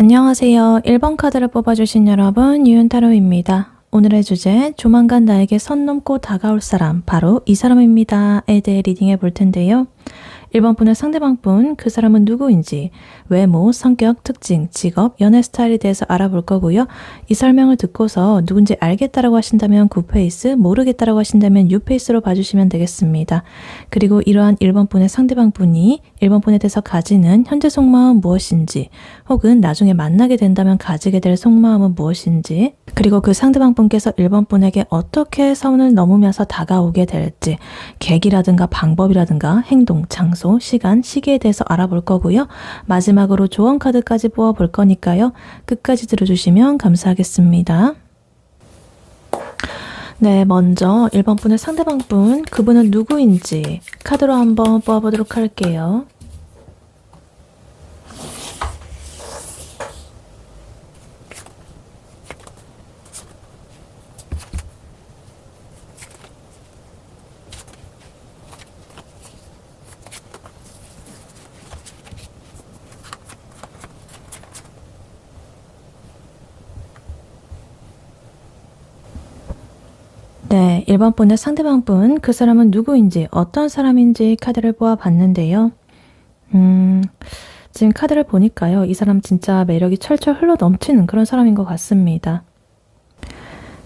안녕하세요. 1번 카드를 뽑아주신 여러분, 유은타로입니다. 오늘의 주제, 조만간 나에게 선 넘고 다가올 사람, 바로 이 사람입니다에 대해 리딩해 볼 텐데요. 1번 분의 상대방 분, 그 사람은 누구인지, 외모, 성격, 특징, 직업, 연애 스타일에 대해서 알아볼 거고요. 이 설명을 듣고서 누군지 알겠다라고 하신다면 9페이스, 모르겠다라고 하신다면 6페이스로 봐주시면 되겠습니다. 그리고 이러한 1번 분의 상대방 분이 1번 분에 대해서 가지는 현재 속마음 무엇인지, 혹은 나중에 만나게 된다면 가지게 될 속마음은 무엇인지, 그리고 그 상대방 분께서 1번 분에게 어떻게 선을 넘으면서 다가오게 될지, 계기라든가 방법이라든가 행동, 장소, 시간, 시기에 대해서 알아볼 거고요. 마지막으로 조언 카드까지 뽑아볼 거니까요. 끝까지 들어주시면 감사하겠습니다. 네, 먼저 1번 분의 상대방 분, 그분은 누구인지 카드로 한번 뽑아보도록 할게요. 네, 1번 분의 상대방 분, 그 사람은 누구인지, 어떤 사람인지 카드를 뽑아봤는데요. 지금 카드를 보니까요. 이 사람 진짜 매력이 철철 흘러 넘치는 그런 사람인 것 같습니다.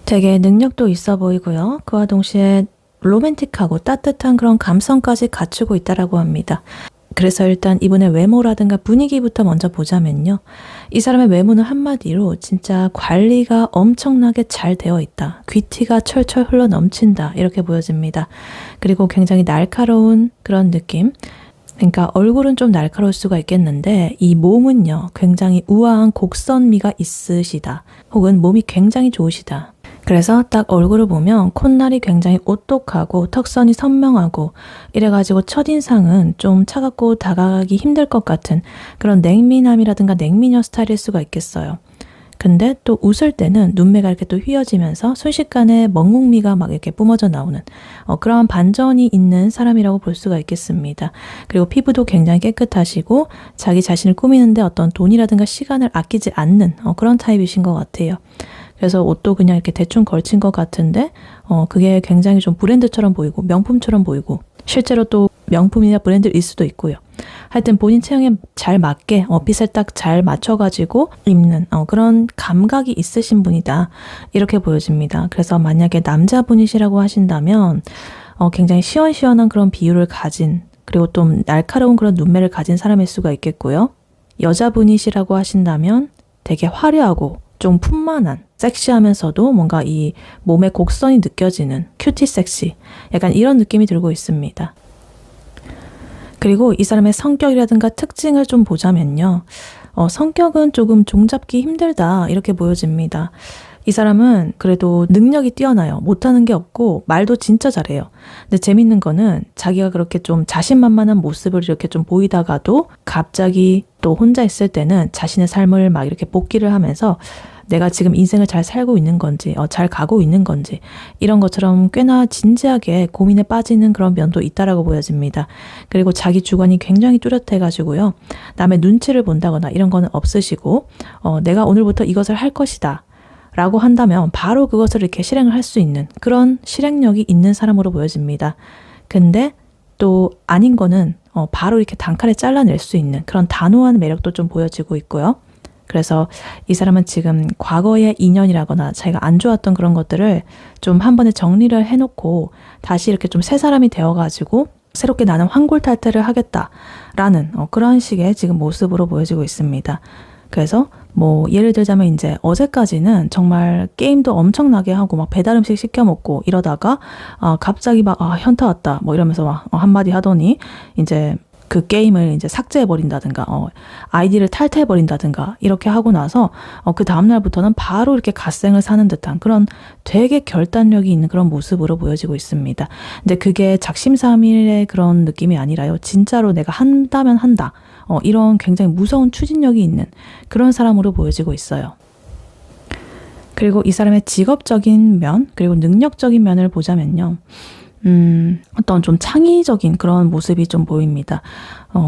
되게 능력도 있어 보이고요. 그와 동시에 로맨틱하고 따뜻한 그런 감성까지 갖추고 있다라고 합니다. 그래서 일단 이분의 외모라든가 분위기부터 먼저 보자면요. 이 사람의 외모는 한마디로 진짜 관리가 엄청나게 잘 되어 있다. 귀티가 철철 흘러 넘친다. 이렇게 보여집니다. 그리고 굉장히 날카로운 그런 느낌. 그러니까 얼굴은 좀 날카로울 수가 있겠는데 이 몸은요. 굉장히 우아한 곡선미가 있으시다. 혹은 몸이 굉장히 좋으시다. 그래서 딱 얼굴을 보면 콧날이 굉장히 오똑하고 턱선이 선명하고 이래가지고 첫인상은 좀 차갑고 다가가기 힘들 것 같은 그런 냉미남이라든가 냉미녀 스타일일 수가 있겠어요. 근데 또 웃을 때는 눈매가 이렇게 또 휘어지면서 순식간에 먹먹미가 막 이렇게 뿜어져 나오는 그런 반전이 있는 사람이라고 볼 수가 있겠습니다. 그리고 피부도 굉장히 깨끗하시고 자기 자신을 꾸미는데 어떤 돈이라든가 시간을 아끼지 않는 그런 타입이신 것 같아요. 그래서 옷도 그냥 이렇게 대충 걸친 것 같은데 그게 굉장히 좀 브랜드처럼 보이고 명품처럼 보이고 실제로 또 명품이나 브랜드일 수도 있고요. 하여튼 본인 체형에 잘 맞게 핏을 딱 잘 맞춰가지고 입는 그런 감각이 있으신 분이다. 이렇게 보여집니다. 그래서 만약에 남자분이시라고 하신다면 굉장히 시원시원한 그런 비율을 가진 그리고 좀 날카로운 그런 눈매를 가진 사람일 수가 있겠고요. 여자분이시라고 하신다면 되게 화려하고 좀 풍만한 섹시하면서도 뭔가 이 몸의 곡선이 느껴지는 큐티 섹시 약간 이런 느낌이 들고 있습니다. 그리고 이 사람의 성격이라든가 특징을 좀 보자면요. 성격은 조금 종잡기 힘들다 이렇게 보여집니다. 이 사람은 그래도 능력이 뛰어나요. 못하는 게 없고 말도 진짜 잘해요. 근데 재밌는 거는 자기가 그렇게 좀 자신만만한 모습을 이렇게 좀 보이다가도 갑자기 또 혼자 있을 때는 자신의 삶을 막 이렇게 복기를 하면서 내가 지금 인생을 잘 살고 있는 건지, 잘 가고 있는 건지 이런 것처럼 꽤나 진지하게 고민에 빠지는 그런 면도 있다라고 보여집니다. 그리고 자기 주관이 굉장히 뚜렷해가지고요. 남의 눈치를 본다거나 이런 거는 없으시고 내가 오늘부터 이것을 할 것이다. 라고 한다면 바로 그것을 이렇게 실행을 할 수 있는 그런 실행력이 있는 사람으로 보여집니다. 근데 또 아닌 거는 바로 이렇게 단칼에 잘라낼 수 있는 그런 단호한 매력도 좀 보여지고 있고요. 그래서 이 사람은 지금 과거의 인연이라거나 자기가 안 좋았던 그런 것들을 좀 한 번에 정리를 해놓고 다시 이렇게 좀 새 사람이 되어가지고 새롭게 나는 환골탈태를 하겠다라는 그런 식의 지금 모습으로 보여지고 있습니다. 그래서 뭐 예를 들자면 이제 어제까지는 정말 게임도 엄청나게 하고 막 배달 음식 시켜 먹고 이러다가 갑자기 막 현타 왔다 뭐 이러면서 막 한마디 하더니 이제 그 게임을 이제 삭제해버린다든가, 아이디를 탈퇴해버린다든가, 이렇게 하고 나서, 그 다음날부터는 바로 이렇게 갓생을 사는 듯한 그런 되게 결단력이 있는 그런 모습으로 보여지고 있습니다. 근데 그게 작심삼일의 그런 느낌이 아니라요. 진짜로 내가 한다면 한다. 이런 굉장히 무서운 추진력이 있는 그런 사람으로 보여지고 있어요. 그리고 이 사람의 직업적인 면, 그리고 능력적인 면을 보자면요. 어떤 좀 창의적인 그런 모습이 좀 보입니다.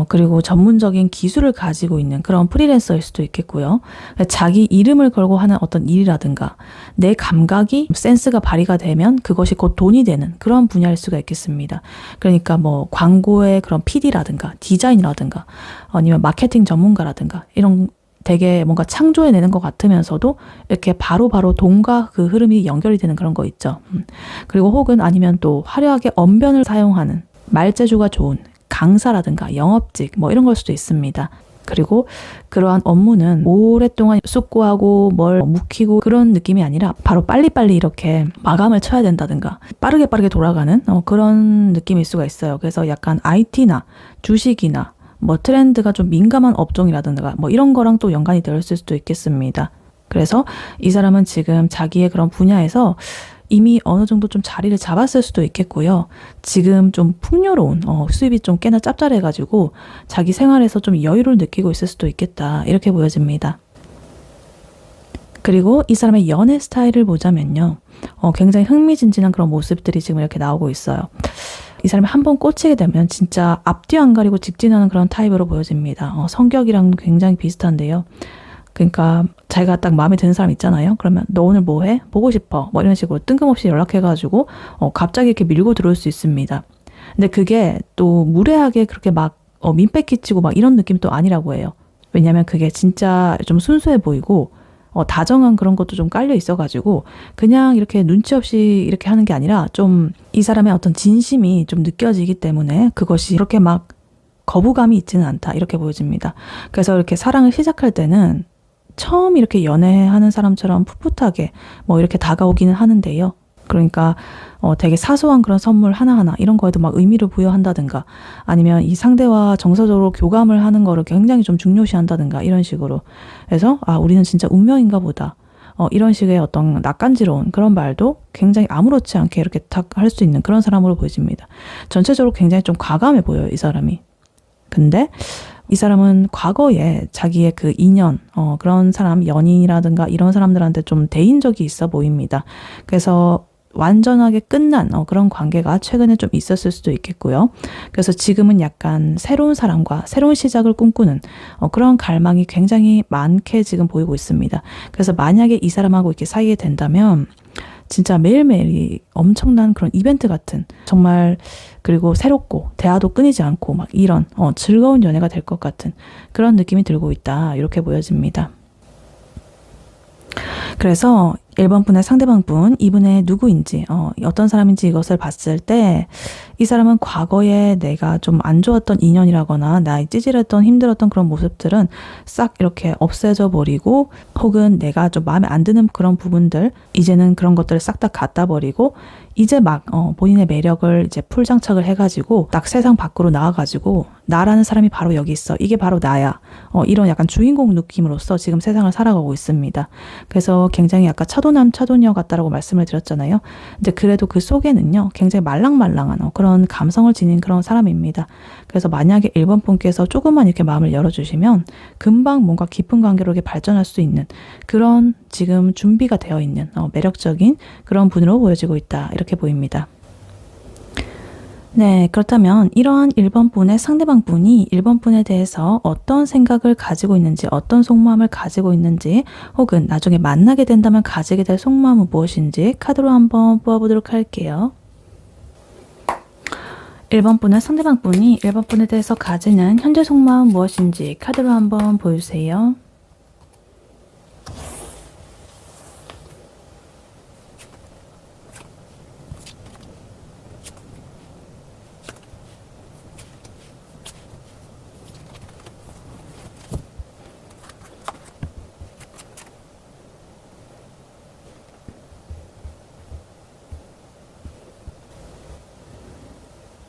그리고 전문적인 기술을 가지고 있는 그런 프리랜서일 수도 있겠고요. 자기 이름을 걸고 하는 어떤 일이라든가 내 감각이 센스가 발휘가 되면 그것이 곧 돈이 되는 그런 분야일 수가 있겠습니다. 그러니까 뭐 광고의 그런 PD라든가 디자인이라든가 아니면 마케팅 전문가라든가 이런 되게 뭔가 창조해내는 것 같으면서도 이렇게 바로바로 돈과 그 흐름이 연결이 되는 그런 거 있죠. 그리고 혹은 아니면 또 화려하게 언변을 사용하는 말재주가 좋은 강사라든가 영업직 뭐 이런 걸 수도 있습니다. 그리고 그러한 업무는 오랫동안 숙고하고 뭘 묵히고 그런 느낌이 아니라 바로 빨리빨리 이렇게 마감을 쳐야 된다든가 빠르게 돌아가는 그런 느낌일 수가 있어요. 그래서 약간 IT나 주식이나 뭐 트렌드가 좀 민감한 업종이라든가 뭐 이런 거랑 또 연관이 되어 있을 수도 있겠습니다. 그래서 이 사람은 지금 자기의 그런 분야에서 이미 어느 정도 좀 자리를 잡았을 수도 있겠고요. 지금 좀 풍요로운 수입이 좀 꽤나 짭짤해가지고 자기 생활에서 좀 여유를 느끼고 있을 수도 있겠다. 이렇게 보여집니다. 그리고 이 사람의 연애 스타일을 보자면요. 굉장히 흥미진진한 그런 모습들이 지금 이렇게 나오고 있어요. 이 사람이 한번 꽂히게 되면 진짜 앞뒤 안 가리고 직진하는 그런 타입으로 보여집니다. 성격이랑 굉장히 비슷한데요. 그러니까 자기가 딱 마음에 드는 사람 있잖아요. 그러면 너 오늘 뭐 해? 보고 싶어. 뭐 이런 식으로 뜬금없이 연락해가지고 갑자기 이렇게 밀고 들어올 수 있습니다. 근데 그게 또 무례하게 그렇게 막 민폐 끼치고 막 이런 느낌도 아니라고 해요. 왜냐면 그게 진짜 좀 순수해 보이고 다정한 그런 것도 좀 깔려 있어가지고 그냥 이렇게 눈치 없이 이렇게 하는 게 아니라 좀 이 사람의 어떤 진심이 좀 느껴지기 때문에 그것이 그렇게 막 거부감이 있지는 않다 이렇게 보여집니다. 그래서 이렇게 사랑을 시작할 때는 처음 이렇게 연애하는 사람처럼 풋풋하게 뭐 이렇게 다가오기는 하는데요. 그러니까 되게 사소한 그런 선물 하나하나 이런 거에도 막 의미를 부여한다든가 아니면 이 상대와 정서적으로 교감을 하는 거를 굉장히 좀 중요시한다든가 이런 식으로 해서 우리는 진짜 운명인가 보다. 이런 식의 어떤 낯간지러운 그런 말도 굉장히 아무렇지 않게 이렇게 탁 할 수 있는 그런 사람으로 보여집니다. 전체적으로 굉장히 좀 과감해 보여요, 이 사람이. 근데 이 사람은 과거에 자기의 그 인연, 그런 사람, 연인이라든가 이런 사람들한테 좀 대인 적이 있어 보입니다. 그래서 완전하게 끝난 그런 관계가 최근에 좀 있었을 수도 있겠고요. 그래서 지금은 약간 새로운 사람과 새로운 시작을 꿈꾸는 그런 갈망이 굉장히 많게 지금 보이고 있습니다. 그래서 만약에 이 사람하고 이렇게 사귀게 된다면 진짜 매일매일이 엄청난 그런 이벤트 같은 정말 그리고 새롭고 대화도 끊이지 않고 막 이런 즐거운 연애가 될 것 같은 그런 느낌이 들고 있다. 이렇게 보여집니다. 그래서 1번 분의 상대방 분, 이분의 누구인지, 어떤 사람인지 이것을 봤을 때 이 사람은 과거에 내가 좀 안 좋았던 인연이라거나 나의 찌질했던 힘들었던 그런 모습들은 싹 이렇게 없애져 버리고 혹은 내가 좀 마음에 안 드는 그런 부분들 이제는 그런 것들을 싹 다 갖다 버리고 이제 막 본인의 매력을 이제 풀장착을 해가지고 딱 세상 밖으로 나와가지고 나라는 사람이 바로 여기 있어. 이게 바로 나야. 이런 약간 주인공 느낌으로서 지금 세상을 살아가고 있습니다. 그래서 굉장히 아까 차도남 차도녀 같다라고 말씀을 드렸잖아요. 근데 그래도 그 속에는요 굉장히 말랑말랑한 그런 감성을 지닌 그런 사람입니다. 그래서 만약에 1번 분께서 조금만 이렇게 마음을 열어주시면 금방 뭔가 깊은 관계로 이렇게 발전할 수 있는 그런 지금 준비가 되어 있는 매력적인 그런 분으로 보여지고 있다. 이렇게 보입니다. 네, 그렇다면 이러한 1번 분의 상대방 분이 1번 분에 대해서 어떤 생각을 가지고 있는지, 어떤 속마음을 가지고 있는지, 혹은 나중에 만나게 된다면 가지게 될 속마음은 무엇인지 카드로 한번 뽑아보도록 할게요. 1번 분의 상대방 분이 1번 분에 대해서 가지는 현재 속마음 무엇인지 카드로 한번 보여주세요.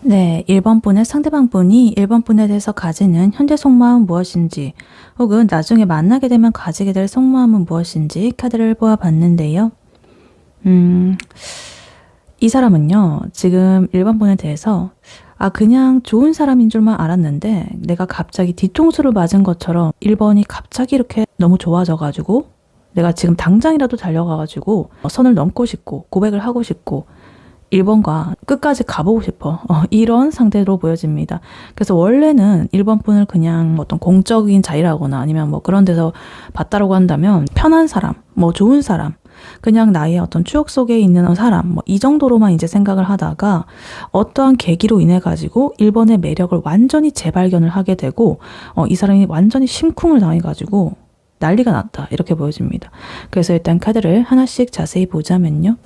네, 1번 분의 상대방 분이 1번 분에 대해서 가지는 현재 속마음 무엇인지 혹은 나중에 만나게 되면 가지게 될 속마음은 무엇인지 카드를 뽑아봤는데요. 이 사람은요, 지금 1번 분에 대해서 그냥 좋은 사람인 줄만 알았는데 내가 갑자기 뒤통수를 맞은 것처럼 1번이 갑자기 이렇게 너무 좋아져가지고 내가 지금 당장이라도 달려가가지고 선을 넘고 싶고 고백을 하고 싶고 1번과 끝까지 가보고 싶어. 이런 상태로 보여집니다. 그래서 원래는 1번 분을 그냥 어떤 공적인 자리라거나 아니면 뭐 그런 데서 봤다라고 한다면 편한 사람, 뭐 좋은 사람, 그냥 나의 어떤 추억 속에 있는 사람, 뭐 이 정도로만 이제 생각을 하다가 어떠한 계기로 인해 가지고 1번의 매력을 완전히 재발견을 하게 되고 이 사람이 완전히 심쿵을 당해가지고 난리가 났다. 이렇게 보여집니다. 그래서 일단 카드를 하나씩 자세히 보자면요.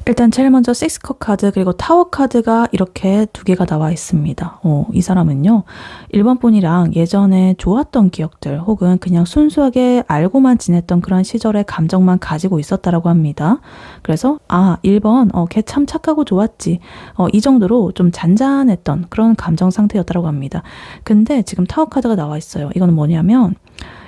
일단 제일 먼저 6컵 카드 그리고 타워 카드가 이렇게 두 개가 나와 있습니다. 이 사람은요. 1번 분이랑 예전에 좋았던 기억들 혹은 그냥 순수하게 알고만 지냈던 그런 시절의 감정만 가지고 있었다라고 합니다. 그래서 1번 걔 참 착하고 좋았지. 이 정도로 좀 잔잔했던 그런 감정 상태였다라고 합니다. 근데 지금 타워 카드가 나와 있어요. 이거는 뭐냐면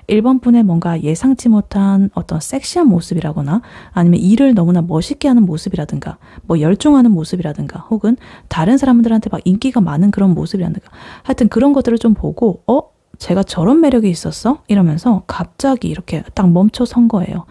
1번 분의 뭔가 예상치 못한 어떤 섹시한 모습이라거나 아니면 일을 너무나 멋있게 하는 모습이라든가 뭐 열중하는 모습이라든가 혹은 다른 사람들한테 막 인기가 많은 그런 모습이라든가 하여튼 그런 것들을 좀 보고 제가 저런 매력이 있었어? 이러면서 갑자기 이렇게 딱 멈춰 선 거예요.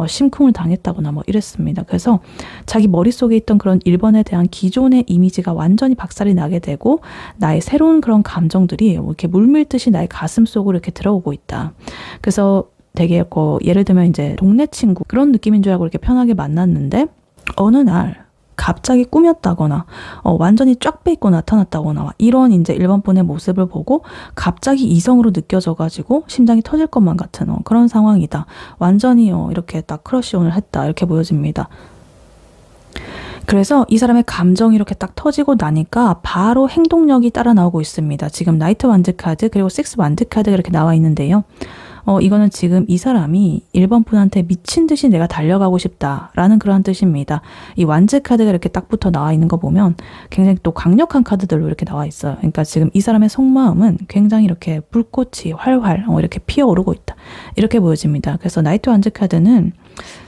심쿵을 당했다거나 뭐 이랬습니다. 그래서 자기 머릿속에 있던 그런 1번에 대한 기존의 이미지가 완전히 박살이 나게 되고 나의 새로운 그런 감정들이 이렇게 물밀듯이 나의 가슴 속으로 이렇게 들어오고 있다. 그래서 되게 예를 들면 이제 동네 친구 그런 느낌인 줄 알고 이렇게 편하게 만났는데 어느 날 갑자기 꾸몄다거나 완전히 쫙 빼입고 나타났다거나 이런 이제 1번 분의 모습을 보고 갑자기 이성으로 느껴져가지고 심장이 터질 것만 같은 그런 상황이다. 완전히 이렇게 딱 크러쉬온을 했다. 이렇게 보여집니다. 그래서 이 사람의 감정이 이렇게 딱 터지고 나니까 바로 행동력이 따라 나오고 있습니다. 지금 나이트 완드 카드 그리고 6 완드 카드가 이렇게 나와 있는데요. 이거는 지금 이 사람이 1번 분한테 미친 듯이 내가 달려가고 싶다라는 그런 뜻입니다. 이 완즈 카드가 이렇게 딱 붙어 나와 있는 거 보면 굉장히 또 강력한 카드들로 이렇게 나와 있어요. 그러니까 지금 이 사람의 속마음은 굉장히 이렇게 불꽃이 활활 이렇게 피어오르고 있다. 이렇게 보여집니다. 그래서 나이트 완즈 카드는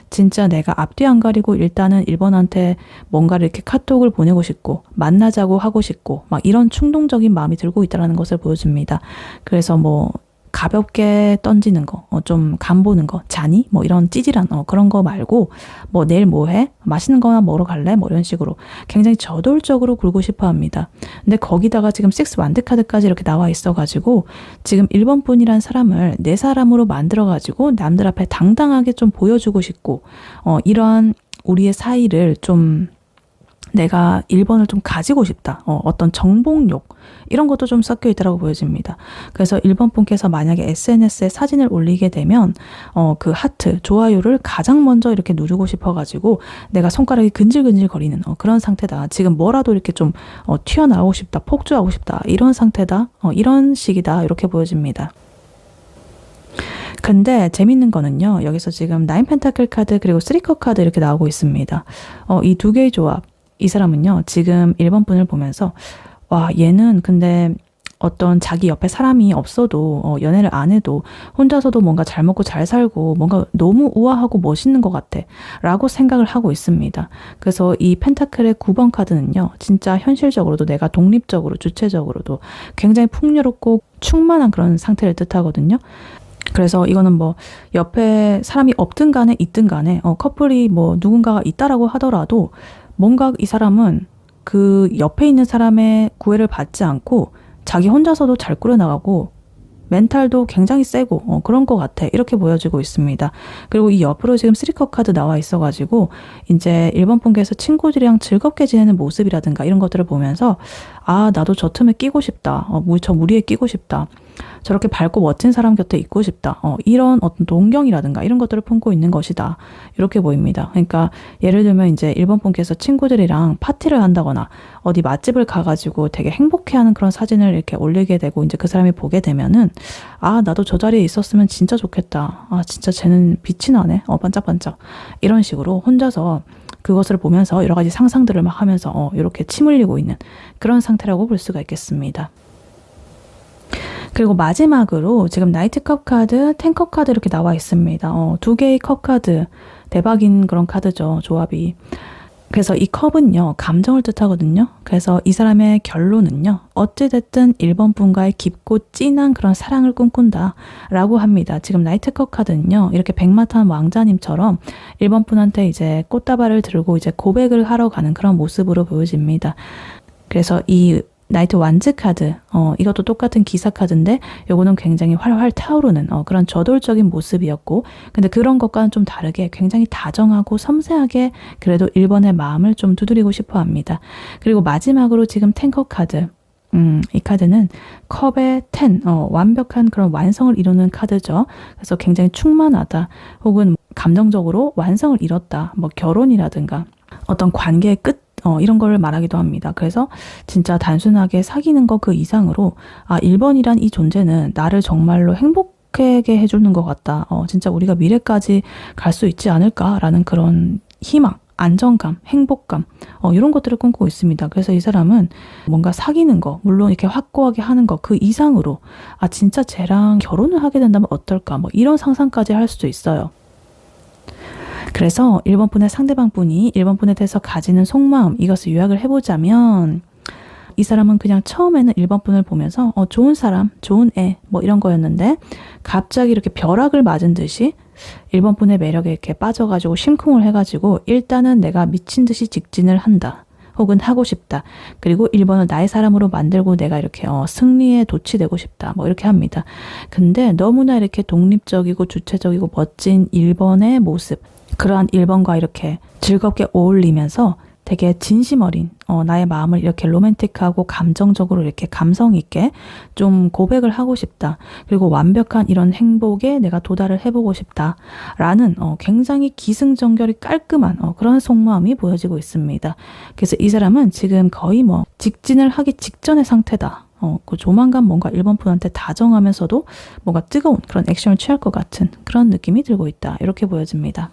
진짜 내가 앞뒤 안 가리고 일단은 1번한테 뭔가를 이렇게 카톡을 보내고 싶고 만나자고 하고 싶고 막 이런 충동적인 마음이 들고 있다는 것을 보여줍니다. 그래서 뭐 가볍게 던지는 거, 좀 간보는 거, 자니? 뭐 이런 찌질한 그런 거 말고 뭐 내일 뭐 해? 맛있는 거나 먹으러 갈래? 뭐 이런 식으로 굉장히 저돌적으로 굴고 싶어 합니다. 근데 거기다가 지금 6 완드 카드까지 이렇게 나와 있어가지고 지금 1번 분이란 사람을 내 사람으로 만들어가지고 남들 앞에 당당하게 좀 보여주고 싶고 이러한 우리의 사이를 좀 내가 1번을 좀 가지고 싶다. 어떤 정복욕 이런 것도 좀 섞여 있다고 보여집니다. 그래서 1번 분께서 만약에 SNS에 사진을 올리게 되면 그 하트, 좋아요를 가장 먼저 이렇게 누르고 싶어가지고 내가 손가락이 근질근질 거리는 그런 상태다. 지금 뭐라도 이렇게 좀 튀어나오고 싶다. 폭주하고 싶다. 이런 상태다. 이런 식이다. 이렇게 보여집니다. 근데 재밌는 거는요. 여기서 지금 9 펜타클 카드 그리고 3컵 카드 이렇게 나오고 있습니다. 이 두 개의 조합. 이 사람은요, 지금 1번 분을 보면서, 와, 얘는 근데 어떤 자기 옆에 사람이 없어도, 연애를 안 해도, 혼자서도 뭔가 잘 먹고 잘 살고, 뭔가 너무 우아하고 멋있는 것 같아. 라고 생각을 하고 있습니다. 그래서 이 펜타클의 9번 카드는요, 진짜 현실적으로도 내가 독립적으로, 주체적으로도 굉장히 풍요롭고 충만한 그런 상태를 뜻하거든요. 그래서 이거는 뭐 옆에 사람이 없든 간에 있든 간에 커플이 뭐 누군가가 있다라고 하더라도 뭔가 이 사람은 그 옆에 있는 사람의 구애를 받지 않고 자기 혼자서도 잘 꾸려나가고 멘탈도 굉장히 세고 그런 것 같아. 이렇게 보여지고 있습니다. 그리고 이 옆으로 지금 3컵 카드 나와 있어가지고 이제 1번 분께서 친구들이랑 즐겁게 지내는 모습이라든가 이런 것들을 보면서 나도 저 틈에 끼고 싶다. 저 무리에 끼고 싶다. 저렇게 밝고 멋진 사람 곁에 있고 싶다. 이런 어떤 동경이라든가 이런 것들을 품고 있는 것이다. 이렇게 보입니다. 그러니까 예를 들면 이제 1번 분께서 친구들이랑 파티를 한다거나 어디 맛집을 가가지고 되게 행복해하는 그런 사진을 이렇게 올리게 되고 이제 그 사람이 보게 되면은 나도 저 자리에 있었으면 진짜 좋겠다. 진짜 쟤는 빛이 나네. 반짝반짝. 이런 식으로 혼자서 그것을 보면서 여러 가지 상상들을 막 하면서 이렇게 침 흘리고 있는 그런 상태라고 볼 수가 있겠습니다. 그리고 마지막으로 지금 나이트 컵 카드, 10컵 카드 이렇게 나와 있습니다. 두 개의 컵 카드, 대박인 그런 카드죠, 조합이. 그래서 이 컵은요, 감정을 뜻하거든요. 그래서 이 사람의 결론은요, 어찌됐든 1번 분과의 깊고 진한 그런 사랑을 꿈꾼다 라고 합니다. 지금 나이트컵 카드는요, 이렇게 백마탄 왕자님처럼 1번 분한테 이제 꽃다발을 들고 이제 고백을 하러 가는 그런 모습으로 보여집니다. 그래서 이 나이트 완즈 카드, 이것도 똑같은 기사 카드인데 요거는 굉장히 활활 타오르는 그런 저돌적인 모습이었고, 근데 그런 것과는 좀 다르게 굉장히 다정하고 섬세하게 그래도 1번의 마음을 좀 두드리고 싶어 합니다. 그리고 마지막으로 지금 탱커 카드, 이 카드는 컵의 10, 완벽한 그런 완성을 이루는 카드죠. 그래서 굉장히 충만하다, 혹은 감정적으로 완성을 이뤘다, 뭐 결혼이라든가 어떤 관계의 끝, 이런 걸 말하기도 합니다. 그래서 진짜 단순하게 사귀는 거 그 이상으로 1번이란 이 존재는 나를 정말로 행복하게 해주는 것 같다. 진짜 우리가 미래까지 갈 수 있지 않을까라는 그런 희망, 안정감, 행복감, 이런 것들을 꿈꾸고 있습니다. 그래서 이 사람은 뭔가 사귀는 거, 물론 이렇게 확고하게 하는 거 그 이상으로 진짜 쟤랑 결혼을 하게 된다면 어떨까, 뭐 이런 상상까지 할 수도 있어요. 그래서 1번 분의 상대방 분이 1번 분에 대해서 가지는 속마음, 이것을 요약을 해보자면, 이 사람은 그냥 처음에는 1번 분을 보면서 좋은 사람, 좋은 애, 뭐 이런 거였는데, 갑자기 이렇게 벼락을 맞은 듯이 1번 분의 매력에 이렇게 빠져가지고 심쿵을 해가지고, 일단은 내가 미친 듯이 직진을 한다, 혹은 하고 싶다. 그리고 1번을 나의 사람으로 만들고 내가 이렇게 승리에 도취되고 싶다, 뭐 이렇게 합니다. 근데 너무나 이렇게 독립적이고 주체적이고 멋진 1번의 모습, 그러한 1번과 이렇게 즐겁게 어울리면서 되게 진심 어린 나의 마음을 이렇게 로맨틱하고 감정적으로 이렇게 감성 있게 좀 고백을 하고 싶다. 그리고 완벽한 이런 행복에 내가 도달을 해보고 싶다. 라는 굉장히 기승전결이 깔끔한 그런 속마음이 보여지고 있습니다. 그래서 이 사람은 지금 거의 뭐 직진을 하기 직전의 상태다. 그 조만간 뭔가 1번 분한테 다정하면서도 뭔가 뜨거운 그런 액션을 취할 것 같은 그런 느낌이 들고 있다. 이렇게 보여집니다.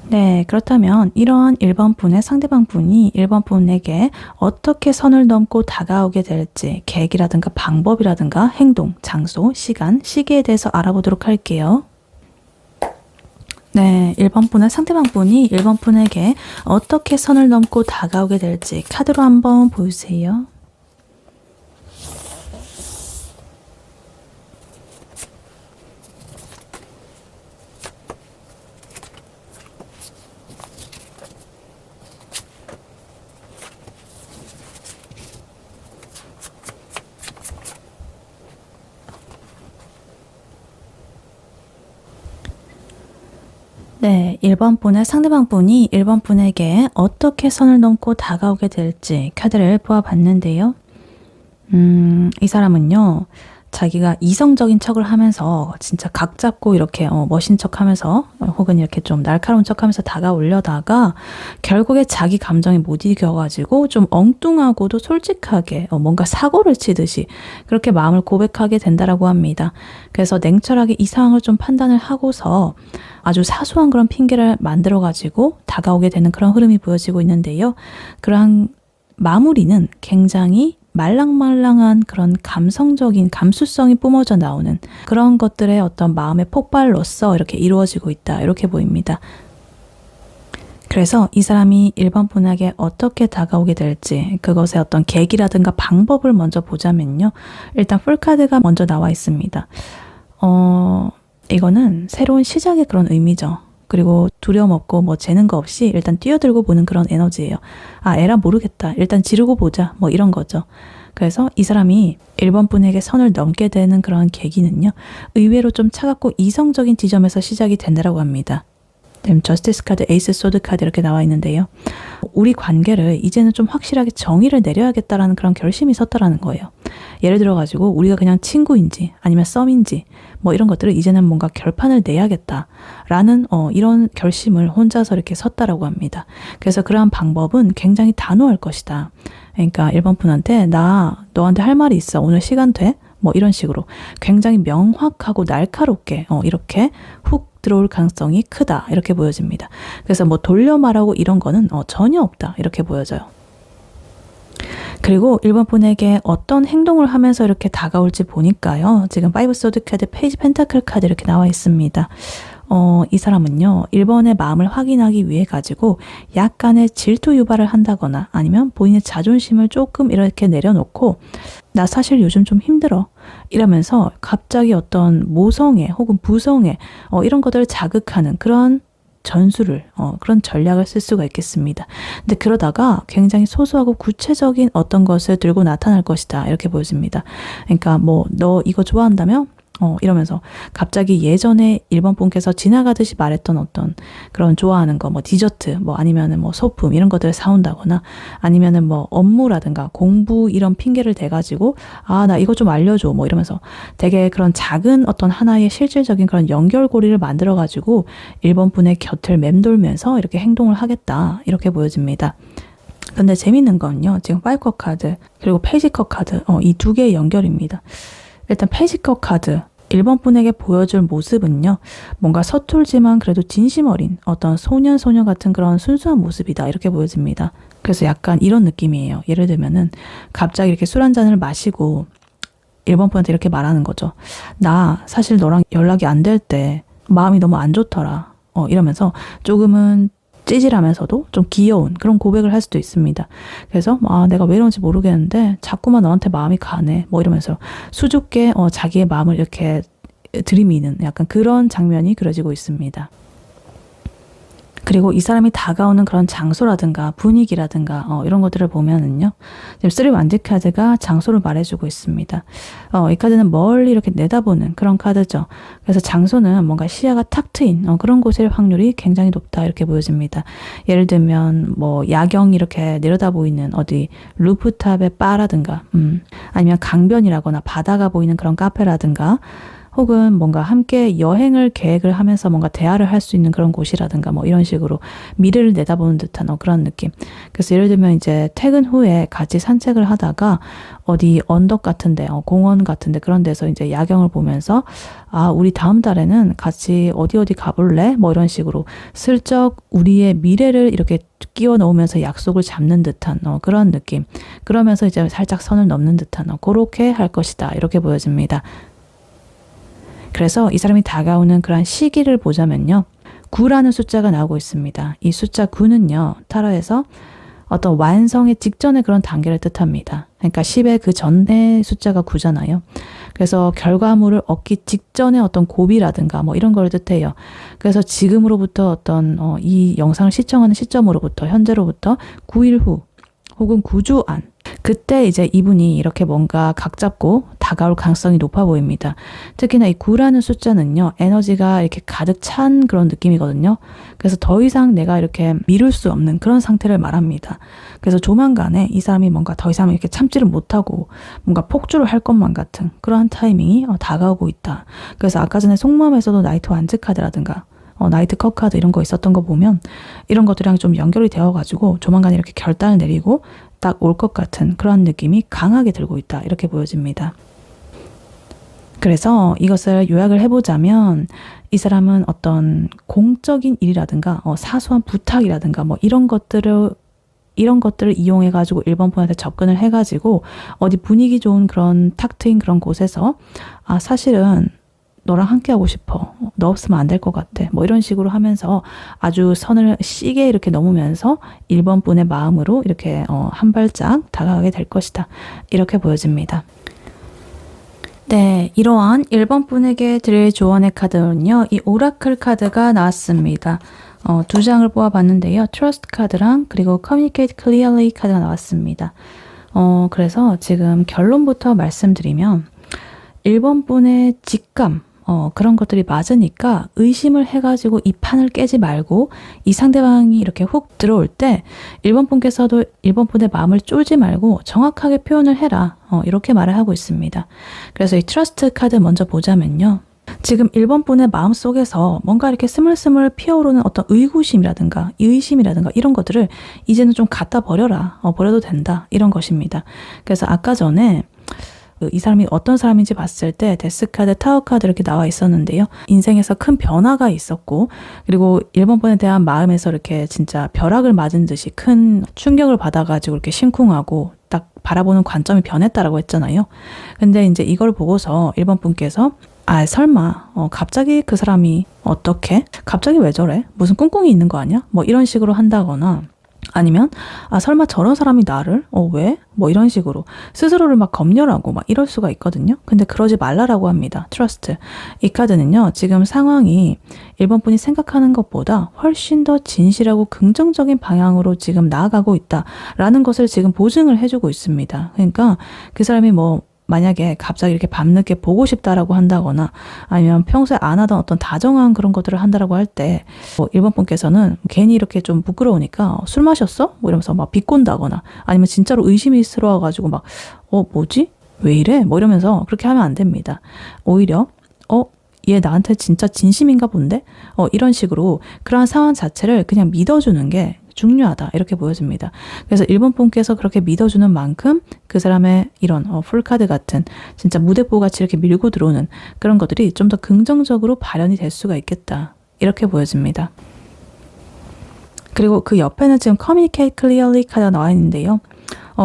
네, 그렇다면 이러한 1번 분의 상대방 분이 1번 분에게 어떻게 선을 넘고 다가오게 될지 계기라든가 방법이라든가 행동, 장소, 시간, 시기에 대해서 알아보도록 할게요. 네, 1번 분의 상대방 분이 1번 분에게 어떻게 선을 넘고 다가오게 될지 카드로 한번 보여주세요. 네, 1번 분의 상대방 분이 1번 분에게 어떻게 선을 넘고 다가오게 될지 카드를 보아봤는데요. 이 사람은요, 자기가 이성적인 척을 하면서 진짜 각 잡고 이렇게 멋진 척 하면서 혹은 이렇게 좀 날카로운 척 하면서 다가오려다가 결국에 자기 감정에 못 이겨가지고 좀 엉뚱하고도 솔직하게 뭔가 사고를 치듯이 그렇게 마음을 고백하게 된다라고 합니다. 그래서 냉철하게 이 상황을 좀 판단을 하고서 아주 사소한 그런 핑계를 만들어가지고 다가오게 되는 그런 흐름이 보여지고 있는데요. 그러한 마무리는 굉장히 말랑말랑한 그런 감성적인 감수성이 뿜어져 나오는 그런 것들의 어떤 마음의 폭발로서 이렇게 이루어지고 있다, 이렇게 보입니다. 그래서 이 사람이 1번 분에게 어떻게 다가오게 될지 그것의 어떤 계기라든가 방법을 먼저 보자면요. 일단 풀카드가 먼저 나와 있습니다. 이거는 새로운 시작의 그런 의미죠. 그리고 두려움 없고 뭐 재는 거 없이 일단 뛰어들고 보는 그런 에너지예요. 에라 모르겠다, 일단 지르고 보자, 뭐 이런 거죠. 그래서 이 사람이 1번 분에게 선을 넘게 되는 그런 계기는요, 의외로 좀 차갑고 이성적인 지점에서 시작이 된다고 합니다. 저스티스 카드, 에이스 소드 카드 이렇게 나와 있는데요. 우리 관계를 이제는 좀 확실하게 정의를 내려야겠다라는 그런 결심이 섰다라는 거예요. 예를 들어가지고 우리가 그냥 친구인지 아니면 썸인지 뭐 이런 것들을 이제는 뭔가 결판을 내야겠다라는 이런 결심을 혼자서 이렇게 섰다라고 합니다. 그래서 그러한 방법은 굉장히 단호할 것이다. 그러니까 1번 분한테 나 너한테 할 말이 있어, 오늘 시간 돼? 뭐 이런 식으로 굉장히 명확하고 날카롭게 이렇게 훅 들어올 가능성이 크다, 이렇게 보여집니다. 그래서 뭐 돌려 말하고 이런 거는 전혀 없다, 이렇게 보여져요. 그리고 1번 분에게 어떤 행동을 하면서 이렇게 다가올지 보니까요. 지금 5 소드 카드, 페이지 펜타클 카드 이렇게 나와 있습니다. 이 사람은요, 1번의 마음을 확인하기 위해 가지고 약간의 질투 유발을 한다거나 아니면 본인의 자존심을 조금 이렇게 내려놓고 나 사실 요즘 좀 힘들어 이러면서 갑자기 어떤 모성애 혹은 부성애 이런 것들을 자극하는 그런 전술을 그런 전략을 쓸 수가 있겠습니다. 근데 그러다가 굉장히 소소하고 구체적인 어떤 것을 들고 나타날 것이다 이렇게 보여집니다. 그러니까 뭐 너 이거 좋아한다며? 이러면서 갑자기 예전에 1번 분께서 지나가듯이 말했던 어떤 그런 좋아하는 거, 뭐 디저트, 뭐 아니면은 뭐 소품 이런 것들을 사온다거나 아니면은 뭐 업무라든가 공부 이런 핑계를 대가지고 나 이거 좀 알려줘 뭐 이러면서 되게 그런 작은 어떤 하나의 실질적인 그런 연결고리를 만들어가지고 1번 분의 곁을 맴돌면서 이렇게 행동을 하겠다 이렇게 보여집니다. 근데 재밌는 건요, 지금 5컷 카드 그리고 페이지컷 카드 이 두 개의 연결입니다. 일단 페이지컷 카드 1번 분에게 보여줄 모습은요, 뭔가 서툴지만 그래도 진심 어린 어떤 소녀 같은 그런 순수한 모습이다 이렇게 보여집니다. 그래서 약간 이런 느낌이에요. 예를 들면은 갑자기 이렇게 술 한 잔을 마시고 1번 분한테 이렇게 말하는 거죠. 나 사실 너랑 연락이 안 될 때 마음이 너무 안 좋더라. 이러면서 조금은 찌질하면서도 좀 귀여운 그런 고백을 할 수도 있습니다. 그래서 내가 왜 이런지 모르겠는데 자꾸만 너한테 마음이 가네 뭐 이러면서 수줍게 자기의 마음을 이렇게 들이미는 약간 그런 장면이 그려지고 있습니다. 그리고 이 사람이 다가오는 그런 장소라든가 분위기라든가 이런 것들을 보면은요, 지금 3 완지 카드가 장소를 말해주고 있습니다. 이 카드는 멀리 이렇게 내다보는 그런 카드죠. 그래서 장소는 뭔가 시야가 탁 트인 그런 곳일 확률이 굉장히 높다 이렇게 보여집니다. 예를 들면 뭐 야경 이렇게 내려다 보이는 어디 루프탑의 바라든가 아니면 강변이라거나 바다가 보이는 그런 카페라든가 혹은 뭔가 함께 여행을 계획을 하면서 뭔가 대화를 할 수 있는 그런 곳이라든가 뭐 이런 식으로 미래를 내다보는 듯한 그런 느낌. 그래서 예를 들면 이제 퇴근 후에 같이 산책을 하다가 어디 언덕 같은데 공원 같은데 그런 데서 이제 야경을 보면서 우리 다음 달에는 같이 어디 가볼래? 뭐 이런 식으로 슬쩍 우리의 미래를 이렇게 끼워 넣으면서 약속을 잡는 듯한 그런 느낌. 그러면서 이제 살짝 선을 넘는 듯한 그렇게 할 것이다 이렇게 보여집니다. 그래서 이 사람이 다가오는 그런 시기를 보자면요, 9라는 숫자가 나오고 있습니다. 이 숫자 9는요, 타로에서 어떤 완성의 직전의 그런 단계를 뜻합니다. 그러니까 10의 그 전의 숫자가 9잖아요. 그래서 결과물을 얻기 직전의 어떤 고비라든가 뭐 이런 걸 뜻해요. 그래서 지금으로부터 어떤 이 영상을 시청하는 시점으로부터 현재로부터 9일 후 혹은 9주 안, 그때 이제 이분이 이렇게 뭔가 각 잡고 다가올 가능성이 높아 보입니다. 특히나 이 9라는 숫자는요, 에너지가 이렇게 가득 찬 그런 느낌이거든요. 그래서 더 이상 내가 이렇게 미룰 수 없는 그런 상태를 말합니다. 그래서 조만간에 이 사람이 뭔가 더 이상 이렇게 참지를 못하고 뭔가 폭주를 할 것만 같은 그러한 타이밍이 다가오고 있다. 그래서 아까 전에 속마음에서도 나이트 완즈 카드라든가 나이트 컵 카드 이런 거 있었던 거 보면 이런 것들이랑 좀 연결이 되어가지고 조만간 이렇게 결단을 내리고 딱 올 것 같은 그런 느낌이 강하게 들고 있다 이렇게 보여집니다. 그래서 이것을 요약을 해보자면 이 사람은 어떤 공적인 일이라든가 사소한 부탁이라든가 뭐 이런 것들을 이용해가지고 1번 분한테 접근을 해가지고 어디 분위기 좋은 그런 탁 트인 그런 곳에서 사실은 너랑 함께 하고 싶어. 너 없으면 안 될 것 같아. 뭐 이런 식으로 하면서 아주 선을 시게 이렇게 넘으면서 1번 분의 마음으로 이렇게 한 발짝 다가가게 될 것이다. 이렇게 보여집니다. 네, 이러한 1번 분에게 드릴 조언의 카드는요, 이 오라클 카드가 나왔습니다. 두 장을 뽑아봤는데요. 트러스트 카드랑 그리고 Communicate Clearly 카드가 나왔습니다. 그래서 지금 결론부터 말씀드리면 1번 분의 직감, 그런 것들이 맞으니까 의심을 해가지고 이 판을 깨지 말고 이 상대방이 이렇게 훅 들어올 때 1번 분께서도 1번 분의 마음을 쫄지 말고 정확하게 표현을 해라. 이렇게 말을 하고 있습니다. 그래서 이 트러스트 카드 먼저 보자면요. 지금 1번 분의 마음 속에서 뭔가 이렇게 스물스물 피어오르는 어떤 의구심이라든가 의심이라든가 이런 것들을 이제는 좀 갖다 버려라. 버려도 된다. 이런 것입니다. 그래서 아까 전에 이 사람이 어떤 사람인지 봤을 때 데스카드, 타워카드 이렇게 나와 있었는데요. 인생에서 큰 변화가 있었고 그리고 1번 분에 대한 마음에서 이렇게 진짜 벼락을 맞은 듯이 큰 충격을 받아가지고 이렇게 심쿵하고 딱 바라보는 관점이 변했다라고 했잖아요. 근데 이제 이걸 보고서 1번 분께서 아, 설마 갑자기 그 사람이 어떻게? 갑자기 왜 저래? 무슨 꿍꿍이 있는 거 아니야? 뭐 이런 식으로 한다거나 아니면 아, 설마 저런 사람이 나를? 왜? 뭐 이런 식으로 스스로를 막 검열하고 막 이럴 수가 있거든요. 근데 그러지 말라라고 합니다. 트러스트. 이 카드는요. 지금 상황이 1번 분이 생각하는 것보다 훨씬 더 진실하고 긍정적인 방향으로 지금 나아가고 있다라는 것을 지금 보증을 해주고 있습니다. 그러니까 그 사람이 뭐 만약에 갑자기 이렇게 밤늦게 보고 싶다라고 한다거나 아니면 평소에 안 하던 어떤 다정한 그런 것들을 한다라고 할 때 뭐 1번 분께서는 괜히 이렇게 좀 부끄러우니까 술 마셨어? 뭐 이러면서 막 비꼰다거나 아니면 진짜로 의심스러워가지고 막 뭐지? 왜 이래? 뭐 이러면서 그렇게 하면 안 됩니다. 오히려 얘 나한테 진짜 진심인가 본데? 이런 식으로 그러한 상황 자체를 그냥 믿어주는 게 중요하다 이렇게 보여집니다. 그래서 1번 분께서 그렇게 믿어주는 만큼 그 사람의 이런 풀카드 같은 진짜 무대뽀 같이 이렇게 밀고 들어오는 그런 것들이 좀 더 긍정적으로 발현이 될 수가 있겠다 이렇게 보여집니다. 그리고 그 옆에는 지금 Communicate Clearly 카드가 나와 있는데요.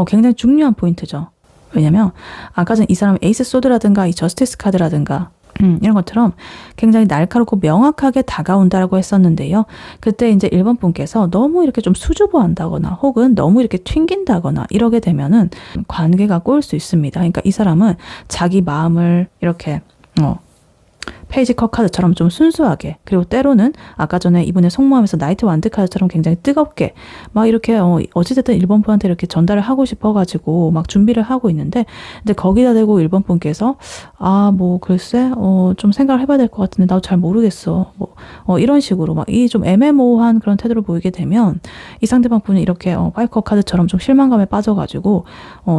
굉장히 중요한 포인트죠. 왜냐면 아까 전 이 사람의 에이스 소드라든가 이 저스티스 카드라든가 이런 것처럼 굉장히 날카롭고 명확하게 다가온다라고 했었는데요. 그때 이제 1번 분께서 너무 이렇게 좀 수줍어한다거나 혹은 너무 이렇게 튕긴다거나 이러게 되면은 관계가 꼬일 수 있습니다. 그러니까 이 사람은 자기 마음을 이렇게 페이지 컷 카드처럼 좀 순수하게 그리고 때로는 아까 전에 이분의 속마음에서 나이트 완드 카드처럼 굉장히 뜨겁게 막 이렇게 어찌됐든 1번 분한테 이렇게 전달을 하고 싶어가지고 막 준비를 하고 있는데 근데 거기다 대고 1번 분께서 뭐 글쎄 좀 생각을 해봐야 될 것 같은데 나도 잘 모르겠어 뭐 이런 식으로 막 이 좀 애매모호한 그런 태도를 보이게 되면 이 상대방 분이 이렇게 파이브 컷 카드처럼 좀 실망감에 빠져가지고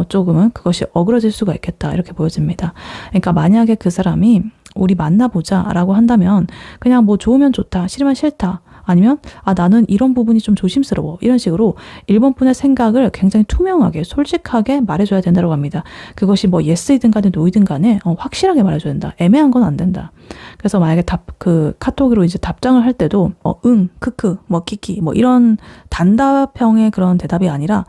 조금은 그것이 어그러질 수가 있겠다 이렇게 보여집니다. 그러니까 만약에 그 사람이 우리 만나보자 라고 한다면 그냥 뭐 좋으면 좋다 싫으면 싫다 아니면 나는 이런 부분이 좀 조심스러워 이런 식으로 1번 분의 생각을 굉장히 투명하게 솔직하게 말해줘야 된다고 합니다. 그것이 뭐 예스이든 간에 노이든 간에 확실하게 말해줘야 된다. 애매한 건 안 된다. 그래서 만약에 그 카톡으로 이제 답장을 할 때도 응, 크크, 뭐 키키 뭐 이런 단답형의 그런 대답이 아니라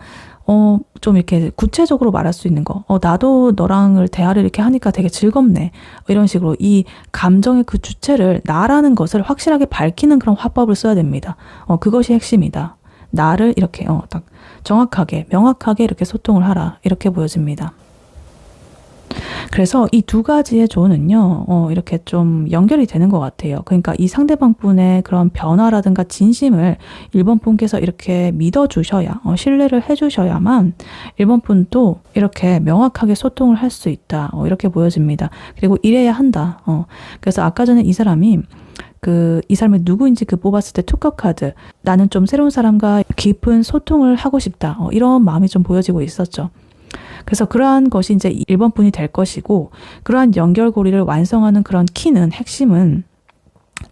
좀 이렇게 구체적으로 말할 수 있는 거. 나도 너랑을 대화를 이렇게 하니까 되게 즐겁네. 이런 식으로 이 감정의 그 주체를 나라는 것을 확실하게 밝히는 그런 화법을 써야 됩니다. 그것이 핵심이다. 나를 이렇게 딱 정확하게 명확하게 이렇게 소통을 하라. 이렇게 보여집니다. 그래서 이 두 가지의 조언은요, 이렇게 좀 연결이 되는 것 같아요. 그러니까 이 상대방 분의 그런 변화라든가 진심을 1번 분께서 이렇게 믿어주셔야, 신뢰를 해주셔야만 1번 분도 이렇게 명확하게 소통을 할 수 있다. 이렇게 보여집니다. 그리고 이래야 한다. 그래서 아까 전에 이 사람이 이 사람이 누구인지 뽑았을 때 투컵 카드, 나는 좀 새로운 사람과 깊은 소통을 하고 싶다. 이런 마음이 좀 보여지고 있었죠. 그래서 그러한 것이 이제 1번 분이 될 것이고, 그러한 연결고리를 완성하는 그런 키는, 핵심은